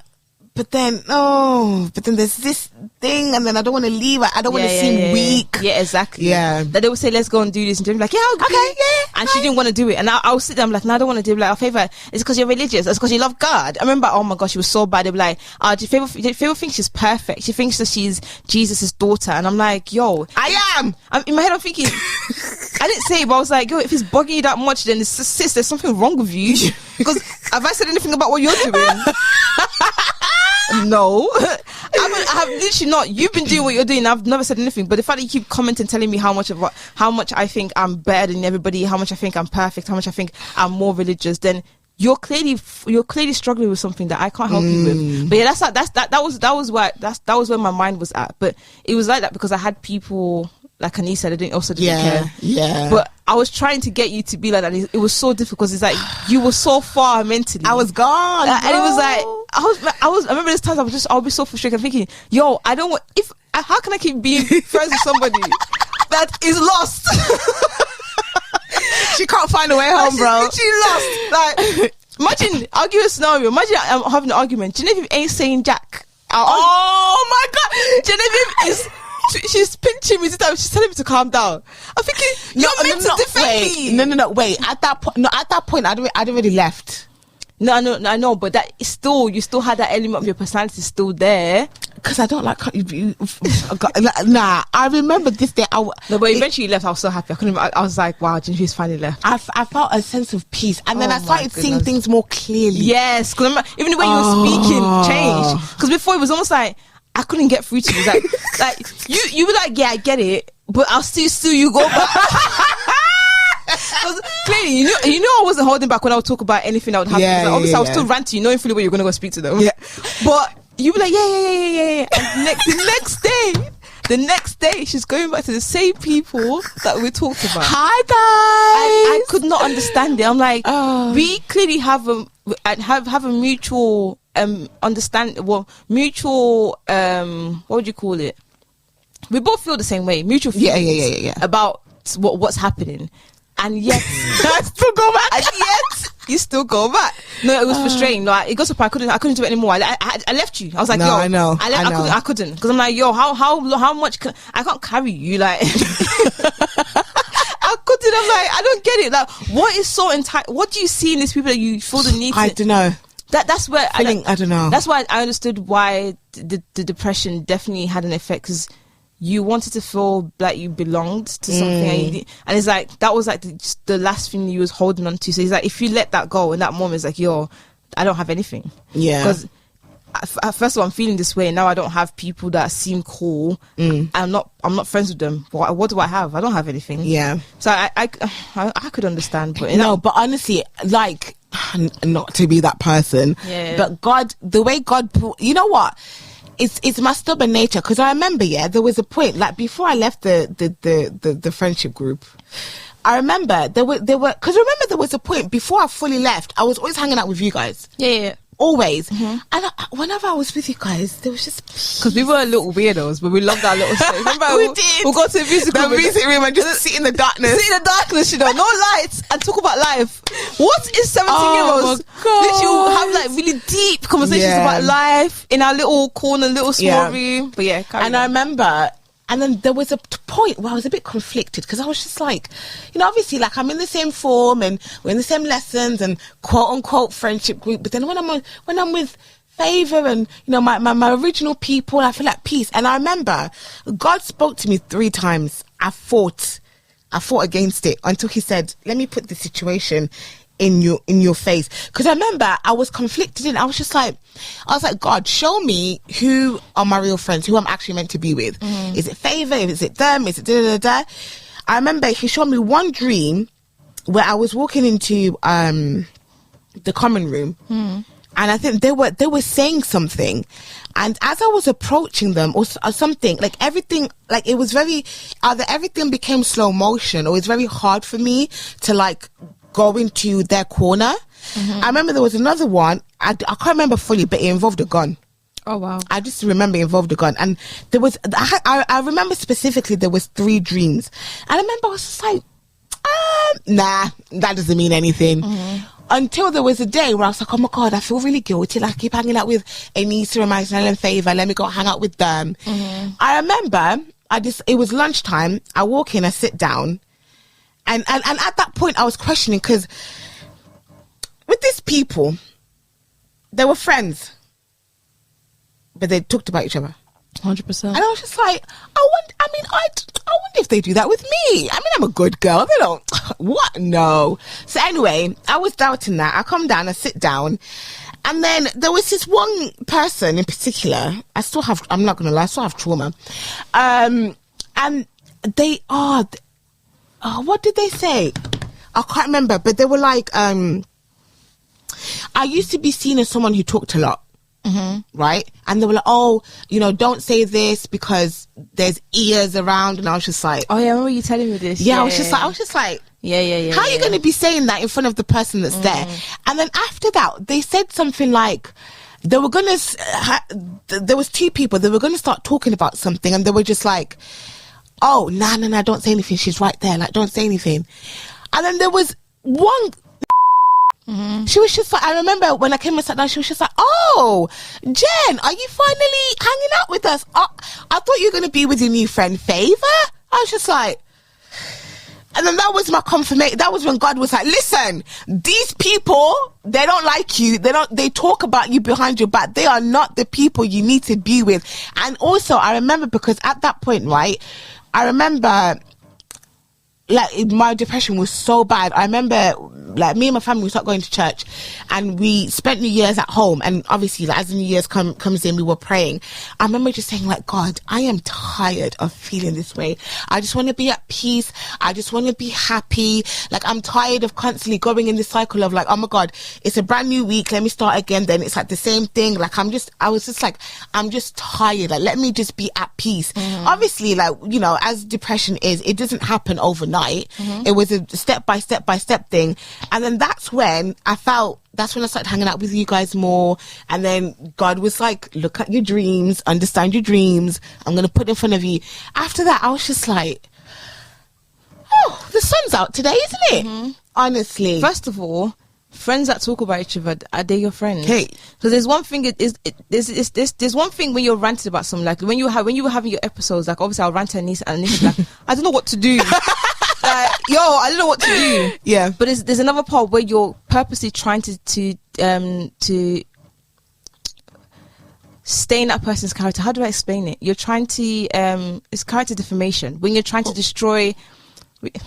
but then there's this thing, and then I don't want to leave. I don't want to seem weak. Yeah, exactly. Yeah. That they would say, let's go and do this, and they'd be like, yeah, okay, yeah. And she didn't want to do it, and I'll sit there. I'm like, no, I don't want to do it. Like, our favorite is because you're religious. It's because you love God. I remember, oh my gosh, she was so bad. They'd be like, do your favorite thinks she's perfect. She thinks that she's Jesus' daughter, and I'm like, yo, I am. In my head, I'm thinking. I didn't say it, but I was like, yo, if it's bugging you that much, then sis, there's something wrong with you. Because have I said anything about what you're doing? No. I have literally not. You've been doing what you're doing. I've never said anything. But the fact that you keep commenting, telling me how much I think I'm better than everybody, how much I think I'm perfect, how much I think I'm more religious, then you're clearly struggling with something that I can't help you with. But yeah, that was where my mind was at. But it was like that because I had people like Anissa that didn't care. Yeah. But I was trying to get you to be like that. It was so difficult because it's like you were so far mentally. I was gone, and it was like I remember this time I'll be so frustrated. I'm thinking, yo, I don't want how can I keep being friends with somebody that is lost? She can't find a way home, bro. She's lost. Like, imagine, I'll give you a scenario. Imagine I'm having an argument. Genevieve ain't saying Jack. Oh my God. Genevieve she's pinching me this time. She's telling me to calm down. I'm thinking, you're meant to defend me. No, wait. At that point, I'd already left. No, I know, but that is still, you still had that element of your personality still there. Because I don't like nah, I remember this day. No, but eventually you left. I was so happy. I was like, wow, Genevieve finally left. I felt a sense of peace, and then I started seeing things more clearly. Yes, because even the way you were speaking changed. Because before it was almost like I couldn't get through to you. Like you were like, yeah, I get it, but I'll still you go back. Clearly, you know, I wasn't holding back when I would talk about anything that would happen. Yeah, obviously, I was still ranting, knowing fully well you're going to go speak to them. Yeah. But you were like, yeah. And the next day, she's going back to the same people that we talked about. Hi, guys. I could not understand it. I'm like, we clearly have a mutual understand. Well, mutual. What would you call it? We both feel the same way. Mutual feelings. Yeah. About what's happening. And yet, I still go back. And yet, you still go back. No, it was frustrating. Like, it got to a point I couldn't do it anymore. I left you. I was like, no, yo, I know. I couldn't because I'm like, yo, how much? I can't carry you. Like, I couldn't. I'm like, I don't get it. Like, what is so what do you see in these people that you feel the need? I don't know. That's where I don't know. That's why I understood why the depression definitely had an effect because. You wanted to feel like you belonged to something, and it's like that was like the last thing you was holding on to. So it's like if you let that go in that moment, it's like, yo, I don't have anything. Yeah. Because first of all, I'm feeling this way, and now I don't have people that seem cool. I'm not friends with them. What do I have? I don't have anything. Yeah. So I could understand, but but honestly, like not to be that person, but God, the way God, you know what? It's my stubborn nature because I remember there was a point like before I left the friendship group. I remember there was a point before I fully left. I was always hanging out with you guys. Yeah. Always. And whenever I was with you guys, there was just because we were little weirdos, but we loved our little space. Remember, we did. We'll go to the music room and just sit in the darkness. You know, no lights, and talk about life. What is 17-year-olds? Literally have like really deep conversations about life in our little corner, little small room. But I remember. And then there was a point where I was a bit conflicted because I was just like, you know, obviously, like I'm in the same form and we're in the same lessons and quote unquote friendship group. But then when I'm with Favor and you know my original people, I feel at peace. And I remember God spoke to me 3 times. I fought against it until He said, "Let me put the situation in your face." Because I remember I was conflicted and I was like, God, show me who are my real friends, who I'm actually meant to be with. Is it Favor? Is it them? Is it da-da-da-da? I remember He showed me one dream where I was walking into the common room and I think they were saying something, and as I was approaching them or something, like everything, like it was very either everything became slow motion or it's very hard for me to like go into their corner. I remember there was another one, I can't remember fully, but it involved a gun. Oh wow. I just remember it involved a gun, and there was I remember specifically there was 3 dreams, and I remember I was just like nah, that doesn't mean anything. until there was a day where I was like, oh my God, I feel really guilty. Like I keep hanging out with Anissa and Magdalene and Favor. Let me go hang out with them. I remember it was lunchtime. I walk in, I sit down. And at that point I was questioning, because with these people, they were friends, but they talked about each other. 100%. And I was just like, I wonder if they do that with me. I mean, I'm a good girl. They don't. What? No. So anyway, I was doubting that. I come down, I sit down, and then there was this one person in particular. I'm not gonna lie, I still have trauma. And they are. What did they say? I can't remember, but they were like, I used to be seen as someone who talked a lot. Right? And they were like, oh, don't say this because there's ears around. And I was just like, oh yeah, I remember you telling me this. I was just like, yeah. How are you going to be saying that in front of the person that's there? And then after that, they said something like, they were going to, there was two people, they were going to start talking about something, and they were just like, oh, no, don't say anything. She's right there. Like, don't say anything. And then there was one, she was just like, I remember when I came and sat down, she was just like, oh, Jen, are you finally hanging out with us? I thought you were going to be with your new friend Favor. I was just like, and then that was my confirmation. That was when God was like, listen, these people, they don't like you. They talk about you behind your back. They are not the people you need to be with. And also I remember, because at that point, right, I remember, like, my depression was so bad. I remember, like, me and my family, we started going to church, and we spent New Year's at home. And obviously, like, as the New Year's comes in, we were praying. I remember just saying, like, God, I am tired of feeling this way. I just want to be at peace. I just want to be happy. Like, I'm tired of constantly going in this cycle of like, oh my God, it's a brand new week. Let me start again. Then it's like the same thing. Like, I was just like, I'm just tired. Like, let me just be at peace. Obviously, like, as depression is, it doesn't happen overnight. It was a step by step thing. And then that's when I started hanging out with you guys more. And then God was like, look at your dreams, understand your dreams. I'm going to put in front of you. After that, I was just like, oh, the sun's out today, isn't it? Honestly. First of all, friends that talk about each other, are they your friends? Hey. So there's one thing, there's one thing when you're ranting about something, like when you were having your episodes, like obviously I'll rant at Anissa, and Anissa's like, I don't know what to do. Like, I don't know what to do. Yeah. But there's another part where you're purposely trying to stain that person's character. How do I explain it? You're trying to it's character defamation. When you're trying to destroy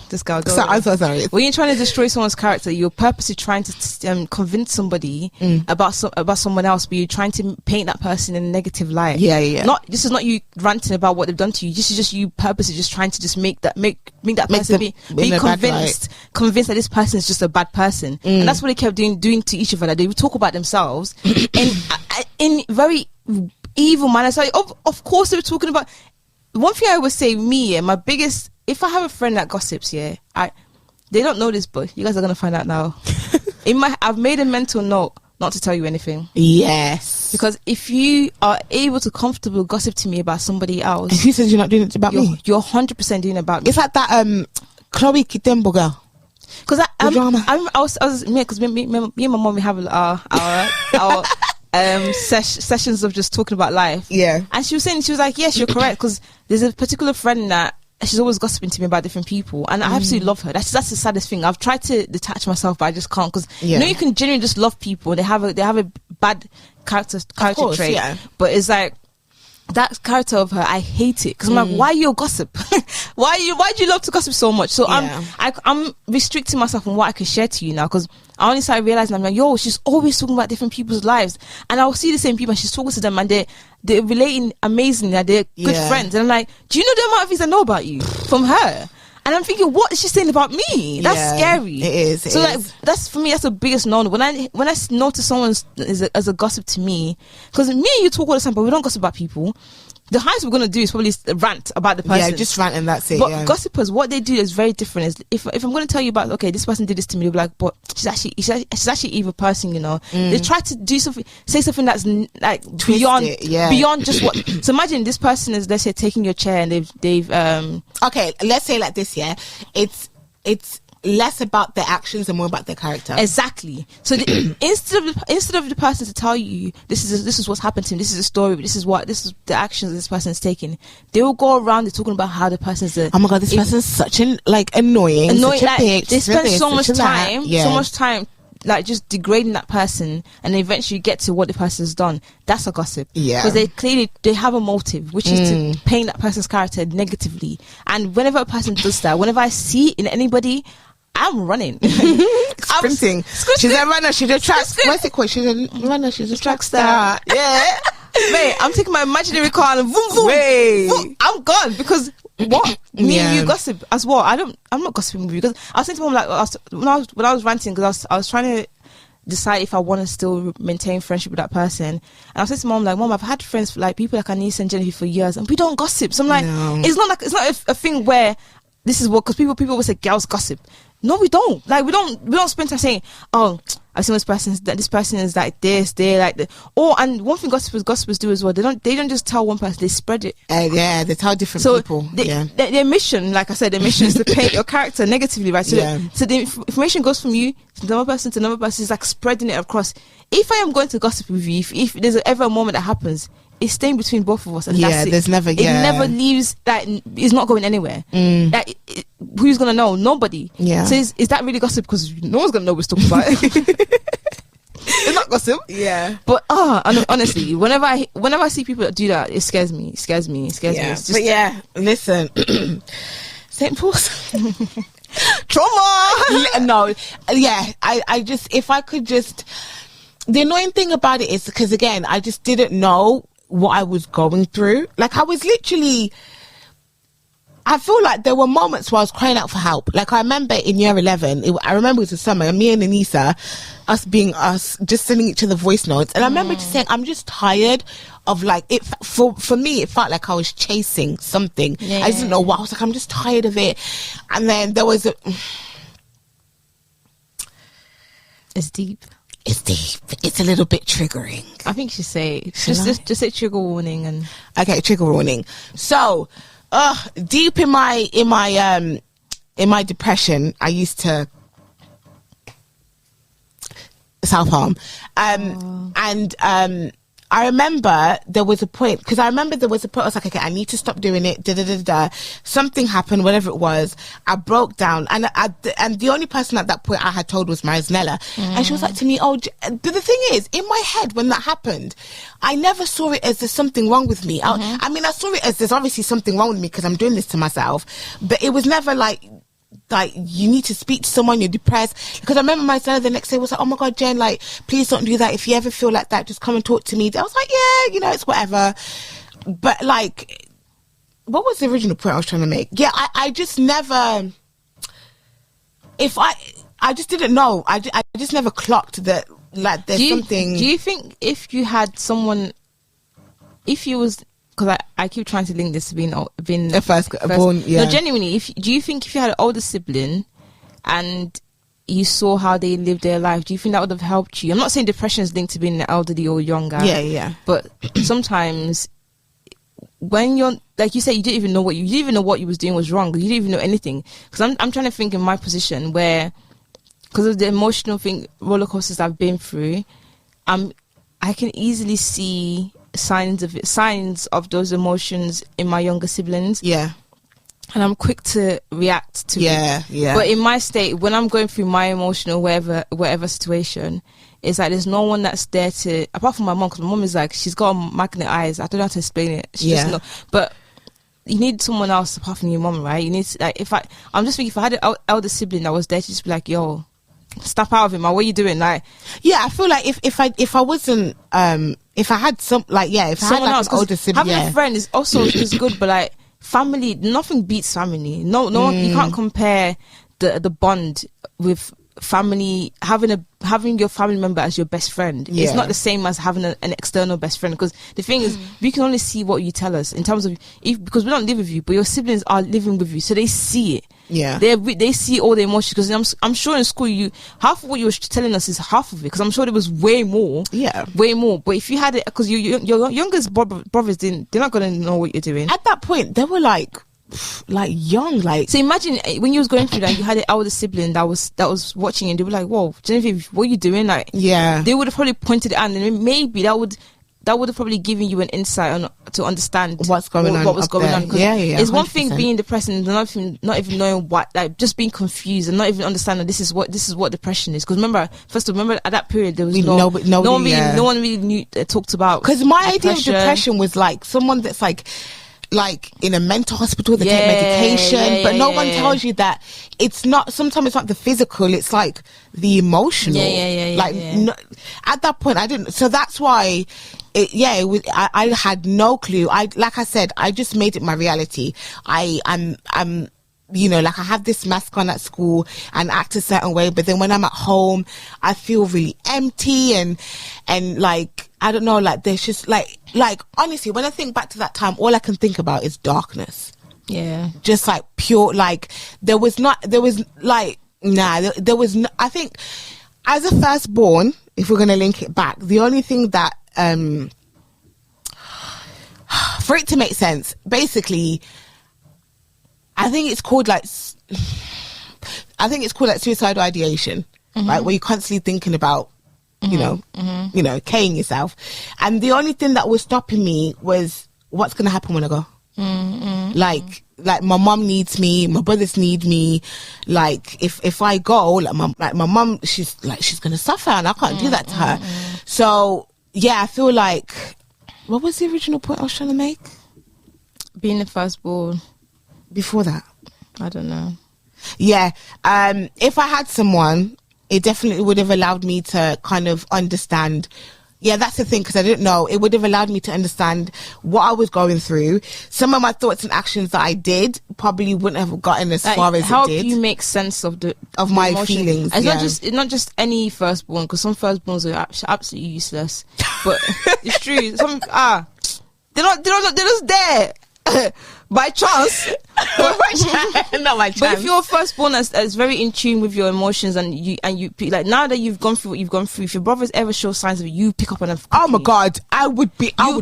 this guy. I'm so sorry. When you're trying to destroy someone's character, you're purposely trying to convince somebody about someone else, but you're trying to paint that person in a negative light. Yeah. This is not you ranting about what they've done to you. This is just you purposely just trying to just make that person be convinced that this person is just a bad person. And that's what they kept doing to each other. Like, they would talk about themselves in very evil manner. So of course they were talking about. One thing I would say, my biggest. If I have a friend that gossips, they don't know this, but you guys are gonna find out now. I've made a mental note not to tell you anything. Yes. Because if you are able to comfortably gossip to me about somebody else, and she says you're not doing it about me, you're 100% doing it about me. It's like that Chloe Kitembo girl. Because me and my mom, we have our sessions of just talking about life. Yeah. And she was like, yes, you're correct, because there's a particular friend that she's always gossiping to me about different people, and I absolutely love her. That's the saddest thing. I've tried to detach myself, but I just can't, because you can genuinely just love people. They have a bad character trait, but it's like that character of her, I hate it, because I'm like, why are you a gossip? why do you love to gossip so much? So I'm restricting myself on what I can share to you now, because I only started realizing, I'm like, she's always talking about different people's lives, and I'll see the same people and she's talking to them, and they're relating amazingly, they're good friends, and I'm like, do you know the amount of things I know about you from her? And I'm thinking, what is she saying about me? That's scary. It is. So like, that's, for me, that's the biggest no. When I notice someone as a gossip to me, because me and you talk all the time, but we don't gossip about people. The highest we're going to do is probably rant about the person. Yeah, just rant and that's it. But gossipers, what they do is very different. Is if I'm going to tell you about, okay, this person did this to me, they'll be like, but she's actually an evil person, They try to do something, say something that's like beyond just what. So imagine this person is, let's say, taking your chair, and they've okay, let's say like this, yeah. It's less about their actions and more about their character. Exactly. So instead of the person to tell you this is what's happened to him, this is the story, this is the actions this person is taking, they will go around talking about how the person's oh my god, this person's such an annoying, such a like, bitch. They spend so much time like just degrading that person, and eventually get to what the person's done. That's a gossip. Yeah, because they have a motive, which is to paint that person's character negatively. And whenever a person does that, whenever I see it in anybody, I'm running. Sprinting. She's a runner. She's a track. What's it called? She's a runner. She's a track star. Yeah. Mate, I'm taking my imaginary car and boom, boom, boom, I'm gone. Because what? Me and you gossip as well. I'm not gossiping with you, because I was saying to mom, like, when I was ranting, because I was trying to decide if I want to still maintain friendship with that person. And I was saying to mom, like, Mom, I've had friends, like people like Anissa and Jennifer for years, and we don't gossip. So I'm like, it's not a thing where this is what, because people always say girls gossip. No, we don't. Like, we don't spend time saying, oh, I've seen this person is like this, they're like that. Oh, and one thing gossipers do as well, they don't just tell one person, they spread it. Yeah, they tell different people. Their mission, like I said, their mission is to paint your character negatively, right? So, so the information goes from you to another person to another person. It's like spreading it across. If I am going to gossip with you, if there's ever a moment that happens, it's staying between both of us, and that's it. There's never. It never leaves. That it's not going anywhere. That who's gonna know? Nobody. Yeah. So is that really gossip? Because no one's gonna know we're talking about it. It's not gossip. Yeah. But honestly, whenever I see people that do that, it scares me. It scares me. It's just, but yeah, listen, St. Paul's. Trauma. No. Yeah. I just, if I could just. The annoying thing about it is because, again, I just didn't know what I was going through. Like, I was literally, I feel like there were moments where I was crying out for help. Like, I remember in year 11, I remember it was the summer, and me and Anissa, us being us, just sending each other voice notes. And I remember just saying, I'm just tired of, like, it. For me, it felt like I was chasing something. Yeah. I didn't know what. I was like, I'm just tired of it. And then there was It's deep. It's deep. It's a little bit triggering. I think you should say just say trigger warning. And okay, trigger warning. So, deep in my depression, I used to self-harm, and I remember there was a point, because I was like, okay, I need to stop doing it. Something happened, whatever it was. I broke down, and the only person at that point I had told was Marisnella, and she was like to me, oh, but the thing is, in my head when that happened, I never saw it as there's something wrong with me. I mean, I saw it as there's obviously something wrong with me because I'm doing this to myself, but it was never like you need to speak to someone, you're depressed. Because I remember my son the next day was like, oh my god, Jen, like, please don't do that. If you ever feel like that, just come and talk to me. I was like, yeah, it's whatever. But like, what was the original point I was trying to make? Yeah, I just never, I just didn't know. I just never clocked that, like, there's something. Do you think if you had someone, if you was, because I keep trying to link this to being a first born, yeah. No, genuinely, do you think if you had an older sibling and you saw how they lived their life, do you think that would have helped you? I'm not saying depression is linked to being an elderly or younger. Yeah. But sometimes when you're, like you said, you didn't even know what you was doing was wrong. You didn't even know anything. Because I'm trying to think in my position where, because of the emotional roller coasters I've been through, I can easily see signs of those emotions in my younger siblings. Yeah. And I'm quick to react to it. Yeah. But in my state, when I'm going through my emotional whatever situation, it's like there's no one that's there to, apart from my mom, because my mom is like, she's got magnet eyes. I don't know how to explain it. But you need someone else apart from your mom, right? You need to, like, I'm just thinking, if I had an elder sibling that was there to just be like, yo, step out of him, what are you doing? Like, yeah, I feel like if I wasn't if I had some, like, yeah, if someone I had like an older sibling, having a friend is also is good, but like family, nothing beats family. No one, you can't compare the bond with family, having your family member as your best friend. Yeah. It's not the same as having an external best friend, because the thing is, we can only see what you tell us in terms of, because we don't live with you, but your siblings are living with you, so they see it. Yeah, they see all the emotions, because I'm sure in school half of what you were telling us is half of it, because I'm sure there was way more. Yeah, way more. But if you had it, because your youngest brothers they're not gonna know what you're doing at that point. They were like like young, like. So imagine when you was going through that, you had an elder sibling that was watching, and they were like, "Whoa, Genevieve, what are you doing?" Like, yeah, they would have probably pointed it out, and then maybe that would have probably given you an insight on to understand what's going on. What was going on? Yeah, it's 100%. one thing being depressed and not even knowing what, like just being confused and not even understanding this is what depression is. Because remember at that period there was no one really knew talked about. Because my idea of depression was like someone that's like in a mental hospital, they take medication, but no one tells you that it's not. Sometimes it's not the physical; it's like the emotional. No, at that point, I didn't. So that's why. I had no clue. Like I said, I just made it my reality. I'm like I have this mask on at school and act a certain way, but then when I'm at home, I feel really empty and like, I don't know, like there's just like honestly, when I think back to that time, all I can think about is darkness. Yeah. Just like pure, like I think as a firstborn, if we're going to link it back, the only thing that, for it to make sense, basically, I think it's called like suicidal ideation, right? Where you're constantly thinking about, killing yourself. And the only thing that was stopping me was what's going to happen when I go. Like my mom needs me, my brothers need me. Like if I go, like my mom, she's going to suffer, and I can't do that to her. So yeah, I feel like, what was the original point I was trying to make? Being the firstborn. Before that, I don't know. Yeah, if I had someone, it definitely would have allowed me to kind of understand. Yeah, that's the thing, because I didn't know. It would have allowed me to understand what I was going through. Some of my thoughts and actions that I did probably wouldn't have gotten as far as it did. Help you make sense of my emotions. feelings. It's not just any firstborn, because some firstborns are absolutely useless. But it's true. Some they're just there. By chance. Not by chance. But if you're firstborn that's very in tune with your emotions, and you like, now that you've gone through what you've gone through, if your brothers ever show signs of it, you pick up on them quickly. Oh my God, I would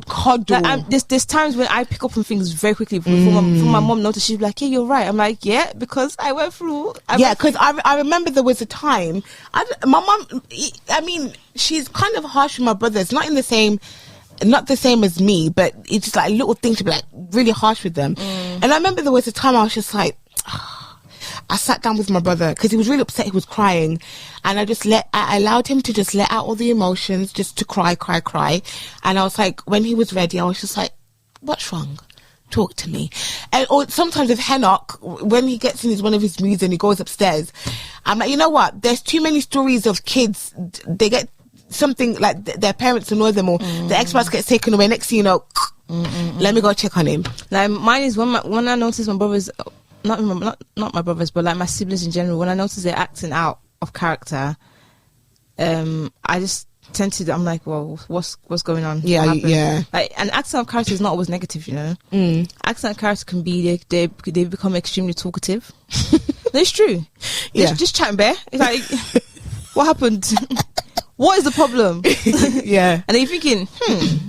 cuddle. Like, there's times when I pick up on things very quickly. Before my mom noticed, she's like, "Yeah, you're right." I'm like, "Yeah," because I went through. Because I remember there was a time. My mom, I mean, she's kind of harsh with my brothers, not the same as me, but it's just like a little thing to be like really harsh with them. And I remember there was a time I was just like, I sat down with my brother because he was really upset, he was crying, and I allowed him to just let out all the emotions, just to cry. And I was like, when he was ready, I was just like, what's wrong? Talk to me. Or sometimes with Henoch, when he gets in one of his moods and he goes upstairs, I'm like, you know what, there's too many stories of kids, they get something like their parents annoy them, or the Xbox gets taken away, next thing you know, let me go check on him. Like mine is when I notice my brothers, not my brothers, but like my siblings in general, when I notice they're acting out of character, I just tend to, I'm like, well, what's going on? Yeah. Like, and acting out of character is not always negative, you know. Acting out of character can be they become extremely talkative. It's true. Yeah, just chatting bare. It's like, what happened? What is the problem? Yeah. And then you're thinking,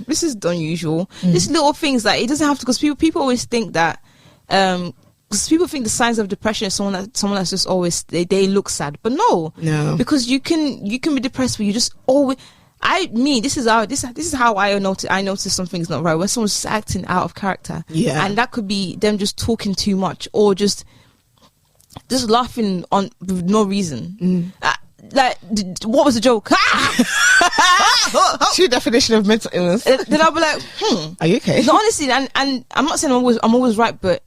this is unusual. These little things, like, it doesn't have to, because people always think that, because people think the signs of depression is someone that's just always, they look sad. But no. Because you can be depressed, but you just always, this is how I notice something's not right. When someone's just acting out of character. Yeah. And that could be them just talking too much, or just laughing with no reason. Like, what was the joke? True definition of mental illness. Then I'll be like, are you okay? No, honestly, and I'm not saying I'm always right, but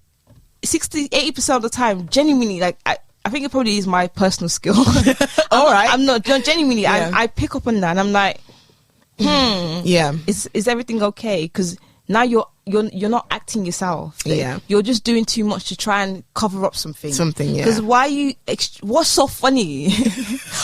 80% of the time, genuinely, like, I think it probably is my personal skill. All right. I'm not genuinely. Yeah. I pick up on that, and I'm like, yeah, is everything okay? Because now you're not acting yourself. Yeah, you're just doing too much to try and cover up something. Yeah. Because what's so funny?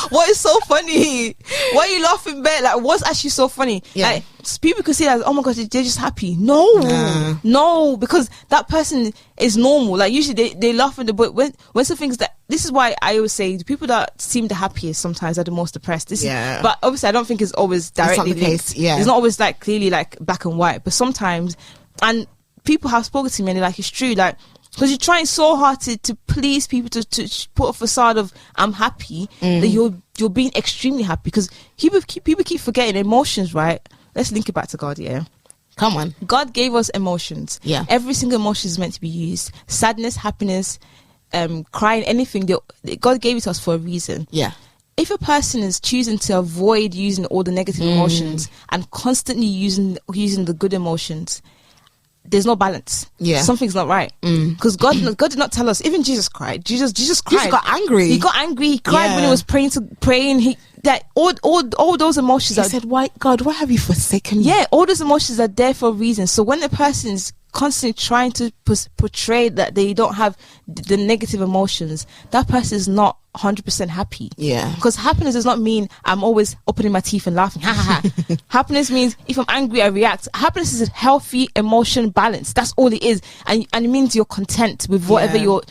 What is so funny? Why are you laughing bare? Like, what's actually so funny? Yeah. Like, people could see that, oh my gosh, they're just happy. No, because that person is normal. Like, usually they laugh in the, but when some things that, this is why I always say the people that seem the happiest sometimes are the most depressed. But obviously I don't think it's always directly linked. Case. Yeah, it's not always like clearly like black and white, but sometimes, and people have spoken to me and they're like, it's true, like, because you're trying so hard to please people, to put a facade of I'm happy, that you're being extremely happy. Because people keep forgetting emotions, right? Let's link it back to God. Yeah, come on. God gave us emotions. Yeah, every single emotion is meant to be used. Sadness, happiness, crying, anything. God gave it to us for a reason. Yeah. If a person is choosing to avoid using all the negative emotions and constantly using the good emotions, there's no balance. Yeah, something's not right. Because God did not tell us. Even Jesus cried. Jesus cried. Jesus got angry. He got angry. He cried when he was praying. He that all those emotions. He said, "Why, God? Why have you forsaken me?" Yeah, all those emotions are there for a reason. So when a person's constantly trying to portray that they don't have the negative emotions, that person is not 100% happy. Yeah, because happiness does not mean I'm always opening my teeth and laughing. Happiness means if I'm angry, I react. Happiness is a healthy emotion balance. That's all it is, and it means you're content with whatever you're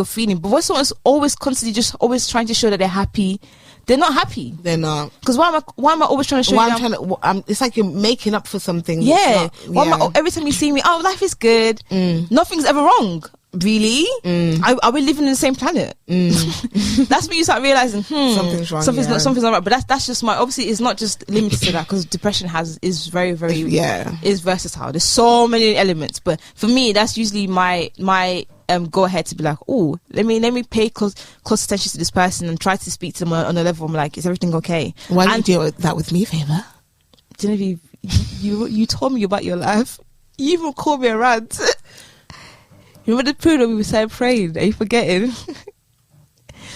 feeling. But when someone's always constantly just always trying to show that they're happy, they're not happy. They're not. Because why am I always trying to show you? It's like you're making up for something. Yeah. Every time you see me, oh, life is good. Nothing's ever wrong. Really? Are we living in the same planet? That's when you start realizing something's wrong. Something's not right. But that's just obviously it's not just limited to that, because depression is very, very is versatile. There's so many elements. But for me, that's usually my go ahead to be like, oh, let me pay close attention to this person and try to speak to them on a level. I'm like, is everything okay? Why don't you deal with that with me, Favor? Genevieve, you told me about your life. You even called me a rant. Remember the period when we started praying? Are you forgetting?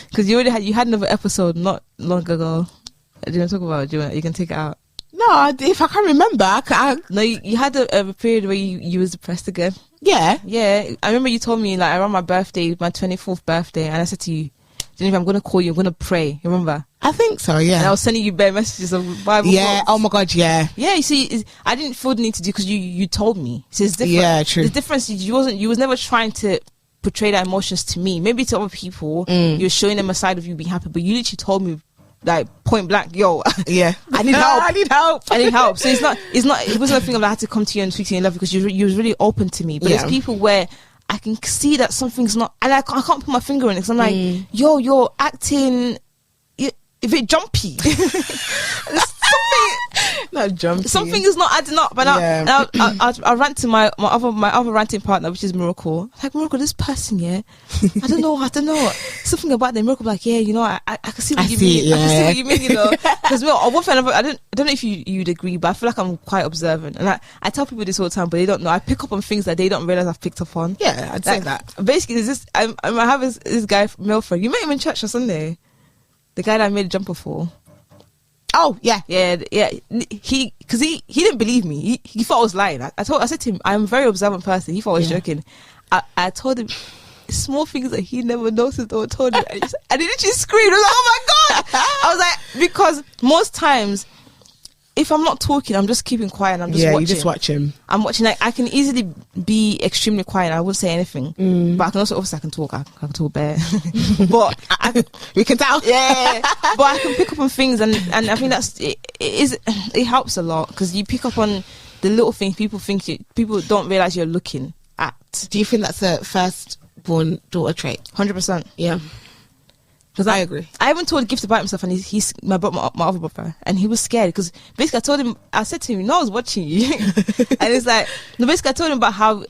Because you had another episode not long ago. Do you want to talk about it? You can take it out. No, if I can't remember, No, you had a period where you was depressed again. Yeah. I remember you told me like around my birthday, my 24th birthday, and I said to you, Genevieve, I'm going to call you, I'm going to pray. Remember? I think so, yeah. And I was sending you bare messages of Bible Yeah, quotes. oh my God, yeah. Yeah, you see, I didn't feel the need to do because you told me. So it's different. Yeah, true. The difference is you was never trying to portray that emotions to me. Maybe to other people, you're showing them a side of you being happy, but you literally told me like point blank, yo, yeah, I need help. I need help. So it wasn't a thing of I had to come to you and speak to you in love, because you was really open to me. But there's people where I can see that something's not, and I can't put my finger on it, because I'm like, yo, you're acting a bit jumpy. Not jumpy. Something is not adding up. And I rant to my other ranting partner, which is Miracle. Like, Miracle, this person, I don't know. Something about them. Miracle, like, I can see what you mean. I can see what you mean, Because one thing, I don't know if you'd agree, but I feel like I'm quite observant, and I tell people this all the time, but they don't know. I pick up on things that they don't realize I've picked up on. Yeah, I'd say that. Basically, there's this. I have this guy, male friend. You met him in church on Sunday. The guy that I made a jumper for. Oh yeah. He didn't believe me. He thought I was lying. I said to him, I'm a very observant person. He thought I was joking. I told him small things that he never noticed or told me, and he literally screamed. I was like, oh my God. I was like, because most times, if I'm not talking, I'm just keeping quiet and I'm just watching. You just watch him. I'm watching. Like, I can easily be extremely quiet and I won't say anything. But I can also, obviously, I can talk. I can talk bare. But we can tell. Yeah. But I can pick up on things, and I think it helps a lot, because you pick up on the little things people don't realize you're looking at. Do you think that's a firstborn daughter trait? 100%. Yeah. Because I agree. I even told Gift about himself, and he's my other brother, and he was scared, because basically I said to him, I was watching you. And it's like, no, basically I told him about how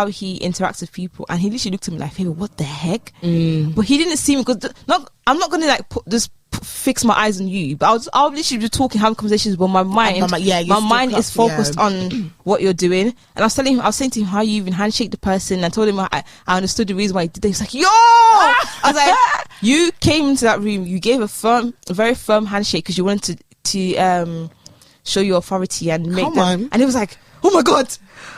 he interacts with people, and he literally looked at me like, "Hey, what the heck?" But he didn't see me, because I'm not gonna like fix my eyes on you, but I'll literally be talking, having conversations, but my mind is focused on what you're doing. And I was saying to him how you even handshake the person. I told him I understood the reason why he did that. He's like, yo! I was like, you came into that room, you gave a very firm handshake because you wanted to show your authority and make them. And he was like, oh my God,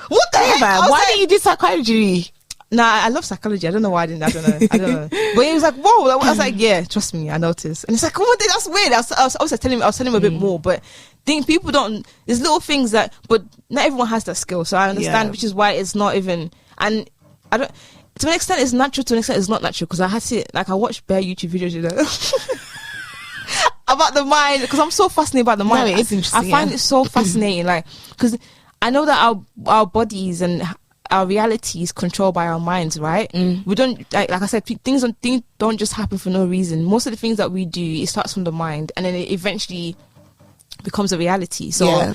what the heck? Why didn't you do psychology? Nah, I love psychology. I don't know why I didn't. I don't know. But he was like, whoa. I was like, yeah, trust me, I noticed. And it's like, oh, that's weird. I was telling him a bit more, but people don't, there's little things that, but not everyone has that skill. So I understand, which is why it's not even, and I don't, to an extent it's natural, to an extent it's not natural, because I had to, like, I watched bare YouTube videos, about the mind, because I'm so fascinated about the mind. No, it is interesting. I find it so fascinating, like, because I know that our bodies and our reality is controlled by our minds, right? We don't, like I said, things don't just happen for no reason. Most of the things that we do, it starts from the mind, and then it eventually becomes a reality. So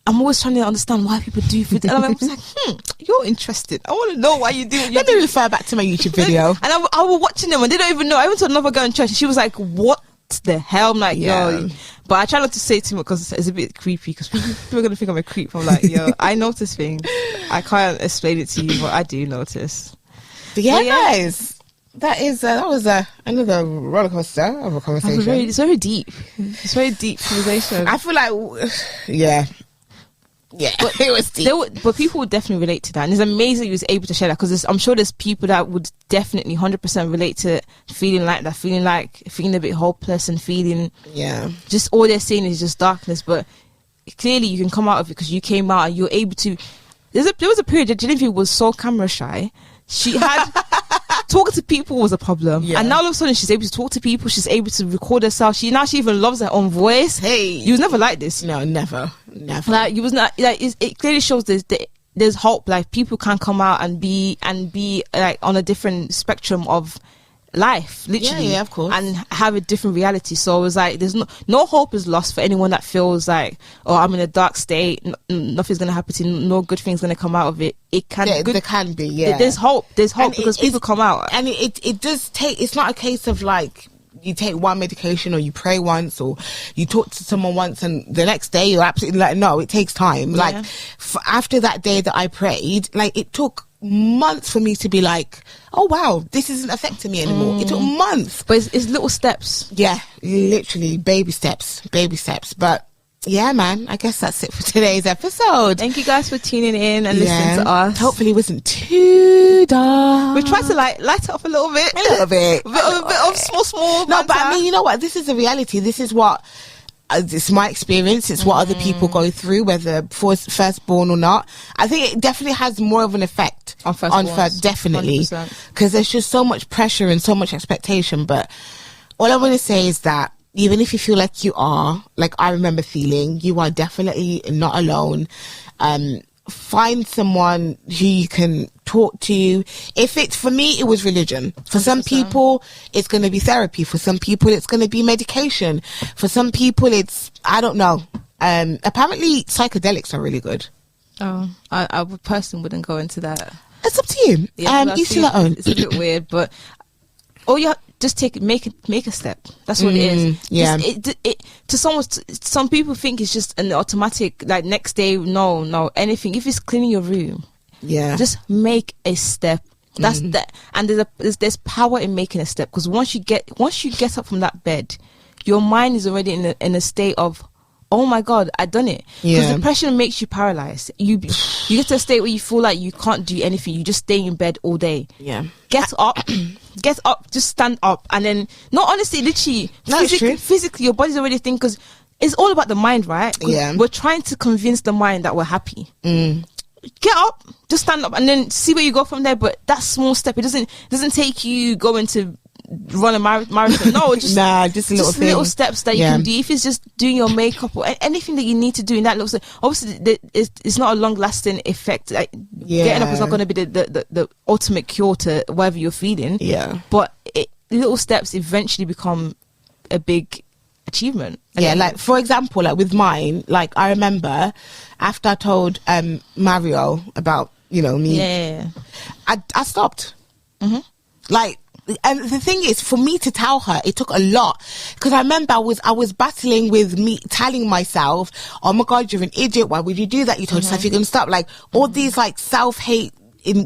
I'm always trying to understand why people do food. And I'm just like, you're interested. I want to know why you do it. Let me refer back to my YouTube video. And I was watching them and they don't even know. I went to another girl in church and she was like, what the hell? I'm like, yo. But I try not to say too much because it's a bit creepy because people are going to think I'm a creep. I'm like, yo, I notice things. I can't explain it to you, but I do notice. But guys. That was another roller coaster of a conversation. It's very deep. It's very deep conversation. I feel like, but it was deep. But people would definitely relate to that, and it's amazing you was able to share that because I'm sure there's people that would definitely 100% relate to feeling like that, feeling a bit hopeless and feeling just all they're seeing is just darkness. But clearly you can come out of it because you came out and you're able to. There was a period that Genevieve was so camera shy. She had talking to people was a problem, and now all of a sudden she's able to talk to people. She's able to record herself. She even loves her own voice. Hey, you was never like this. No, never. Like you was not. Like it clearly shows there's hope. Like people can come out and be like on a different spectrum of life, literally, of course, and have a different reality. So it was like there's no hope is lost for anyone that feels like, oh, I'm in a dark state, nothing's gonna happen to you, no good thing's gonna come out of it. It can there can be there's hope because people come out, and it does take. It's not a case of like you take one medication or you pray once or you talk to someone once and the next day you're absolutely like, no, it takes time. Like after that day that I prayed, like it took months for me to be like, oh wow, this isn't affecting me anymore. It took months, but it's little steps. Literally baby steps. But yeah, man, I guess that's it for today's episode. Thank you guys for tuning in and listening to us. Hopefully it wasn't too dark. We tried to light it up a little bit a bit of small no, but I mean, you know what, this is a reality. This is what it's my experience. It's what other people go through, whether firstborn or not. I think it definitely has more of an effect on first, definitely, because there's just so much pressure and so much expectation. But all I want to say is that even if you feel like you are, like I remember feeling, you are definitely not alone. Find someone who you can talk to. If it's, for me, it was religion. For 100%. Some people, it's going to be therapy. For some people, it's going to be medication. For some people, it's, I don't know. Apparently, psychedelics are really good. Oh, I personally wouldn't go into that. It's up to you. Each to their own. It's a bit weird, but just make a step. That's what it is. Yeah. To some people think it's just an automatic, like next day. No, anything. If it's cleaning your room, just make a step. That's that. And there's power in making a step, because once you get up from that bed, your mind is already in a state of, oh my God, I done it. Because depression makes you paralyzed. You get to a state where you feel like you can't do anything. You just stay in bed all day. Yeah. Get up, just stand up, and then literally, physically, your body's already thinking, because it's all about the mind, right? Yeah. We're trying to convince the mind that we're happy. Get up, just stand up, and then see where you go from there. But that small step, it doesn't take you going to run a marathon. No, just little steps that you can do. If it's just doing your makeup or anything that you need to do in that little step, obviously it's not a long lasting effect. Like, getting up is not going to be the ultimate cure to whatever you're feeling. But little steps eventually become a big achievement. Like for example, like with mine, like I remember after I told Mario about me, I stopped. Like. And the thing is, for me to tell her, it took a lot, because I remember I was battling with me telling myself, oh my God, you're an idiot, why would you do that, you told yourself you're gonna stop, like all these like self-hate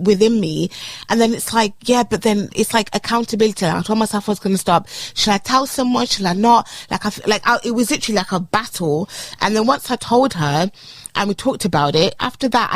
within me. And then it's like, but then it's like accountability. I told myself I was gonna stop. Should I tell someone, should I not? It was literally like a battle. And then once I told her and we talked about it, after that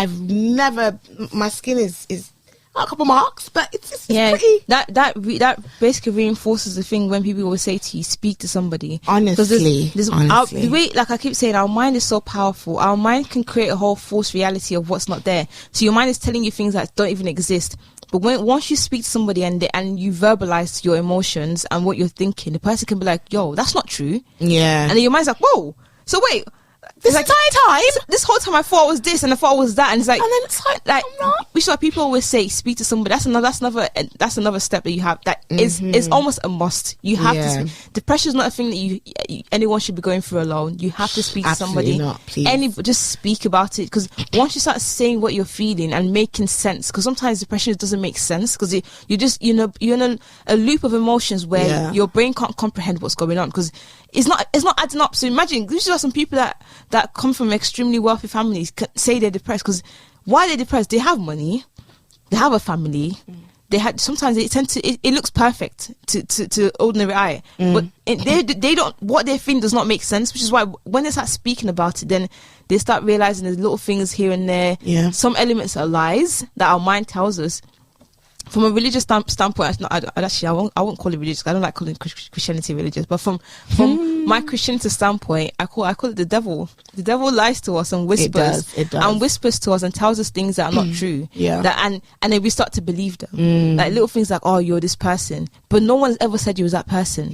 my skin is a couple marks, but it's pretty. That basically reinforces the thing when people always say to you, speak to somebody. Honestly. The way, like I keep saying, our mind is so powerful. Our mind can create a whole false reality of what's not there. So your mind is telling you things that don't even exist. But once you speak to somebody and you verbalize your emotions and what you're thinking, the person can be like, yo, that's not true. And then your mind's like, whoa. So wait, This entire time? This whole time I thought it was this and I thought it was that, and it's like, And then it's like I'm not. which is why people always say, speak to somebody. That's another step that you have. That is almost a must. You have to. Depression is not a thing that you anyone should be going through alone. You have to speak to somebody. Not, please. Just speak about it, because once you start saying what you're feeling and making sense, because sometimes depression doesn't make sense, because you're in a loop of emotions where your brain can't comprehend what's going on, because it's not adding up. So imagine, these are some people that come from extremely wealthy families say they're depressed, because why they're depressed, they have money, they have a family, sometimes they tend to it looks perfect to ordinary eye, but they don't, what they think does not make sense, which is why when they start speaking about it, then they start realizing there's little things here and there. Some elements are lies that our mind tells us. From a religious standpoint, I won't call it religious. I don't like calling Christianity religious. But from my Christianity standpoint, I call it the devil. The devil lies to us and whispers. It does. And whispers to us and tells us things that are not true. And then we start to believe them. Like little things like, oh, you're this person, but no one's ever said you was that person.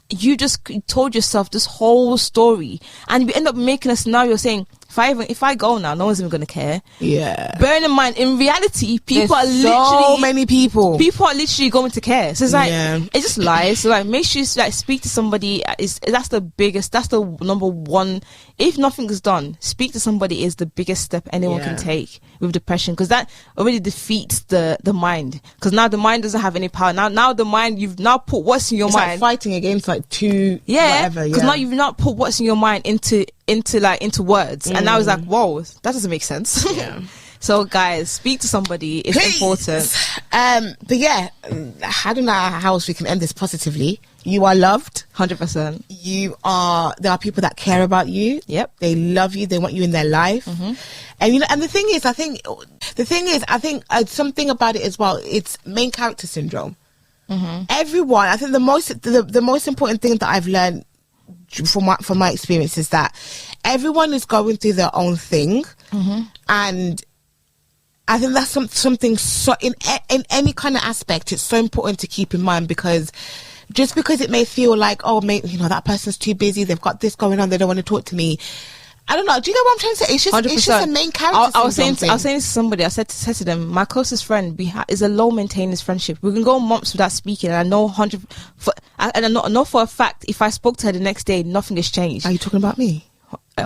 You just told yourself this whole story, and we end up making a scenario saying, if I go now, no one's even gonna care. Bearing in mind, in reality, people are literally going to care. So it's like it just lies. So like, make sure you like speak to somebody. That's the number one. If nothing is done, speak to somebody is the biggest step anyone can take with depression, because that already defeats the mind. Because now the mind doesn't have any power. Now the mind, you've now put what's in your mind. Like fighting against like two whatever. Because now you've not put what's in your mind into words, and now it's like, whoa, that doesn't make sense. So guys, speak to somebody. It's important. But yeah, I don't know how else we can end this positively. You are loved. 100%. There are people that care about you. They love you. They want you in their life. And and the thing is, I think something about it as well, it's main character syndrome. Everyone, I think the most important thing that I've learned from my experience is that everyone is going through their own thing, and I think that's something so in any kind of aspect, it's so important to keep in mind, because just because it may feel like, oh, that person's too busy, they've got this going on, they don't want to talk to me. I don't know. Do you get what I'm trying to say? It's just a main character. I was saying to somebody, I said to them, my closest friend is a low maintenance friendship. We can go months without speaking, and I know I know for a fact, if I spoke to her the next day, nothing has changed. Are you talking about me?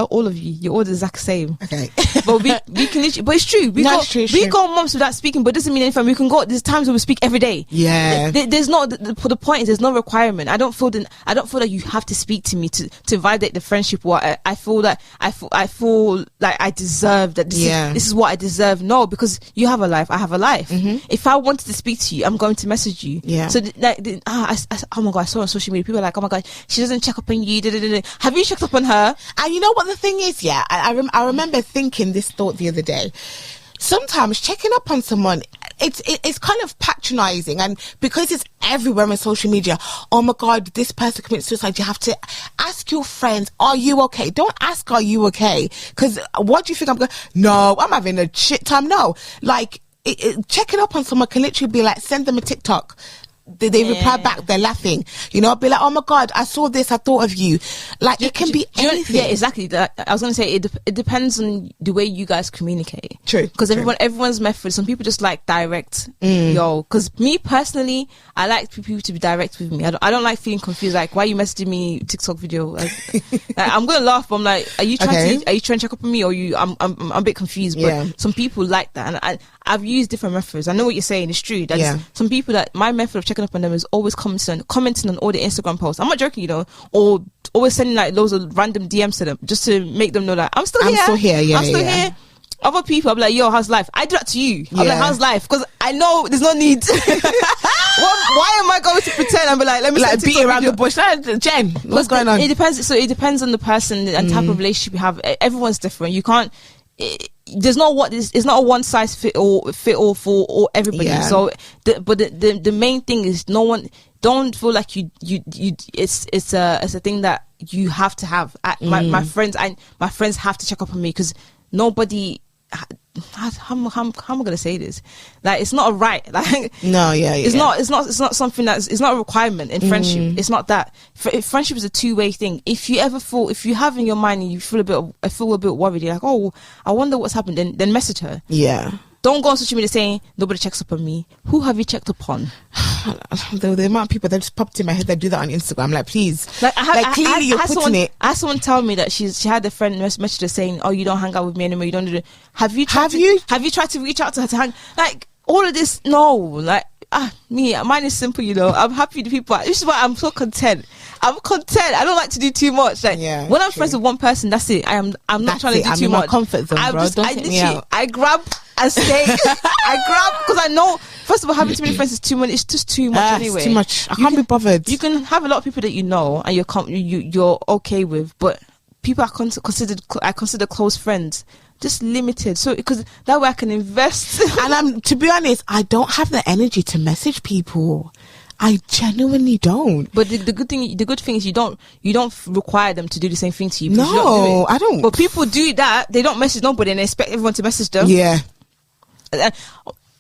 All of you, you're all the exact same. Okay. But we can literally, but it's true. We go months without speaking, but it doesn't mean anything. We can go, there's times where we speak every day. There's no, the point is, there's no requirement. I don't feel that you have to speak to me to validate the friendship. What I feel like I deserve that. This is what I deserve. No, because you have a life, I have a life. If I wanted to speak to you, I'm going to message you. So oh my god, I saw on social media, people are like, oh my god, she doesn't check up on you. Have you checked up on her? And you know what the thing is, I remember thinking this thought the other day. Sometimes checking up on someone, it's kind of patronizing, and because it's everywhere on social media, oh my god, this person committed suicide, you have to ask your friends, are you okay? Don't ask, are you okay? Because what do you think I'm going? No, I'm having a shit time. No, like checking up on someone can literally be like, send them a TikTok. They reply back, they're laughing, be like, oh my god, I saw this, I thought of you. Like, it can be anything. Yeah, exactly. I was going to say, it depends on the way you guys communicate. True. Because everyone's method, some people just like direct. Because me personally, I like people to be direct with me. I don't like feeling confused, like, why are you messaging me TikTok video? Like, I'm going to laugh, but I'm like, are you trying to check up on me, or I'm a bit confused? But some people like that, and I've used different methods. I know what you're saying, it's true. Some people, that my method of checking up on them is always commenting on all the Instagram posts. I'm not joking, or always sending like loads of random DMs to them, just to make them know that I'm still here. I'm still here. Other people, I'll be like, yo, how's life? I do that to you. I'm like, how's life? Because I know there's no need. Why am I going to pretend and be like, let me like beat around the bush? Jen, what's going on? It depends. So it depends on the person and type of relationship you have. Everyone's different. You can't. It's not a one size fit all for everybody. So the main thing is, no one don't feel like you it's a thing that you have to have. My friends have to check up on me, because nobody how am I gonna say this? Like, it's not a right. Like, No, yeah. it's not something it's not a requirement in friendship. It's not that. Friendship is a two-way thing. If you have in your mind and you feel a bit worried, you're like, oh, I wonder what's happened, then message her. Yeah. Don't go on social media saying nobody checks up on me. Who have you checked upon? The amount of people that just popped in my head that do that on Instagram, like, please, clearly you're putting someone, it. I had someone tell me that she had a friend message her saying, "Oh, you don't hang out with me anymore. You don't do it." Have you tried to reach out to her to hang? Like, all of this, no. Like, mine is simple. I'm happy with people. This is why I'm so content. I'm content. I don't like to do too much. Like, when I'm friends with one person, that's it. I'm not trying to do too much. My comfort zone, bro. Don't take me out. I grab and stay. I grab because I know. First of all, having too many friends is too much. It's just too much anyway. It's too much. I can't be bothered. You can have a lot of people that you know and you're okay with, but people I consider close friends, just limited. So because that way I can invest. And to be honest, I don't have the energy to message people. I genuinely don't. But the good thing is you don't require them to do the same thing to you. No, I don't. But people do that. They don't message nobody and they expect everyone to message them. Yeah.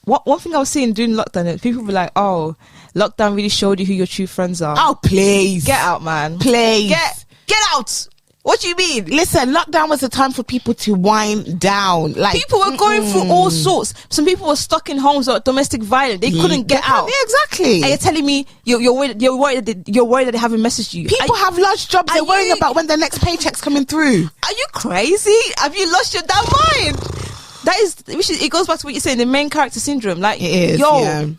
One thing I was seeing during lockdown is people were like, "Oh, lockdown really showed you who your true friends are." Oh, please, get out, man. Please, get out. What do you mean? Listen, lockdown was a time for people to wind down. Like, people were going through all sorts. Some people were stuck in homes or domestic violence. They couldn't get out. Yeah, exactly. And you're telling me you're worried that they haven't messaged you. People have lost jobs. They're worrying about when their next paycheck's coming through. Are you crazy? Have you lost your damn mind? It goes back to what you're saying, the main character syndrome. Like, it is,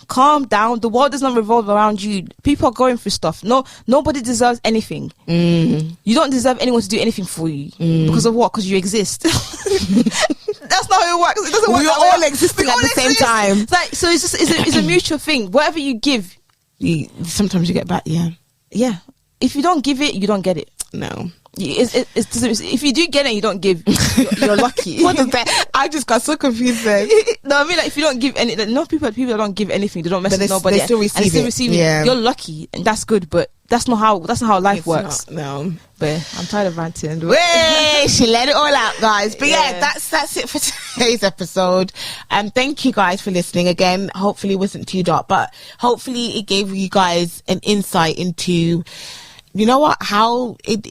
calm down. The world does not revolve around you. People are going through stuff. Nobody deserves anything. You don't deserve anyone to do anything for you. Because of what? Because you exist. That's not how it works. It doesn't work. We're all existing at the same time. It's like, so it's a mutual thing. Whatever you give, sometimes you get back. Yeah. If you don't give it, you don't get it. No. If you do get it and you don't give, you're lucky. What is that? I just got so confused there. No, I mean, like, if you don't give any, no people that don't give anything, they don't message nobody, they still receive it. Yeah. You're lucky, and that's good, but that's not how life works. No, but I'm tired of ranting. Wait, she let it all out, guys. But yeah, that's it for today's episode. Thank you guys for listening again. Hopefully it wasn't too dark, but hopefully it gave you guys an insight into, you know what, how it,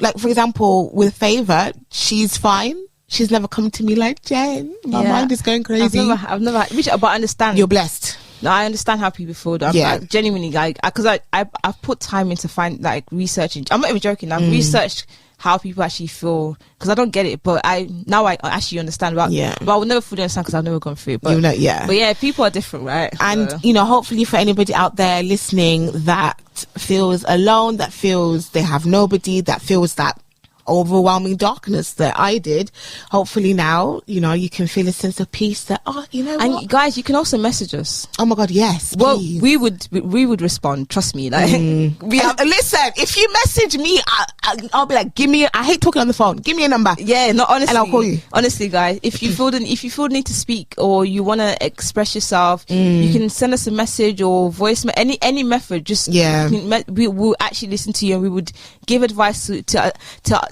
like, for example, with Favor, she's fine. She's never come to me like, Jen, my mind is going crazy. I've never, but I understand. You're blessed. No, I understand how people feel. I'm genuinely, like, because I've put time into researching. I'm not even joking. I've researched how people actually feel, because I don't get it, but I actually understand. But I will never fully understand because I've never gone through it. But but yeah, people are different, right? And hopefully for anybody out there listening that feels alone, that feels they have nobody, that feels that overwhelming darkness that I did, hopefully now you can feel a sense of peace that and guys, you can also message us. Oh my god, yes, please. Well, we would respond, trust me. Like, listen, if you message me, I'll be like, I hate talking on the phone, give me a number. Honestly, and I'll call you. Honestly, guys, if you feel the need to speak or you want to express yourself, you can send us a message or voice any method. Just we will actually listen to you, and we would give advice to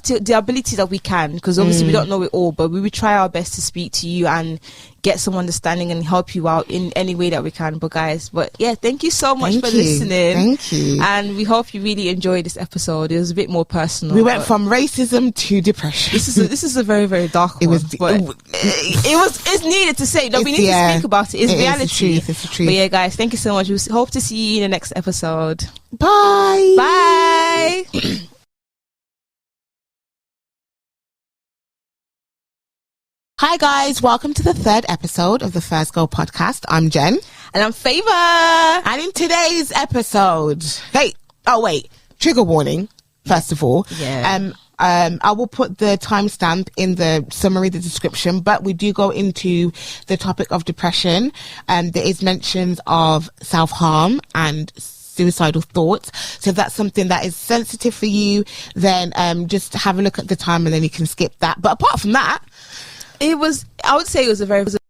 the ability that we can, because obviously we don't know it all, but we will try our best to speak to you and get some understanding and help you out in any way that we can. But thank you so much for listening. Thank you, and we hope you really enjoyed this episode. It was a bit more personal. We went from racism to depression. This is a very, very dark one. It's needed to say that we need to speak about it. It's reality. It's the truth. But yeah, guys, thank you so much. We hope to see you in the next episode. Bye. Hi guys, welcome to the third episode of the First Girl podcast. I'm Jen. And I'm Favor. And in today's episode, trigger warning, first of all. I will put the timestamp in the summary, the description, but we do go into the topic of depression. There is mentions of self-harm and suicidal thoughts. So if that's something that is sensitive for you, then just have a look at the time and then you can skip that. But apart from that, I would say it was a very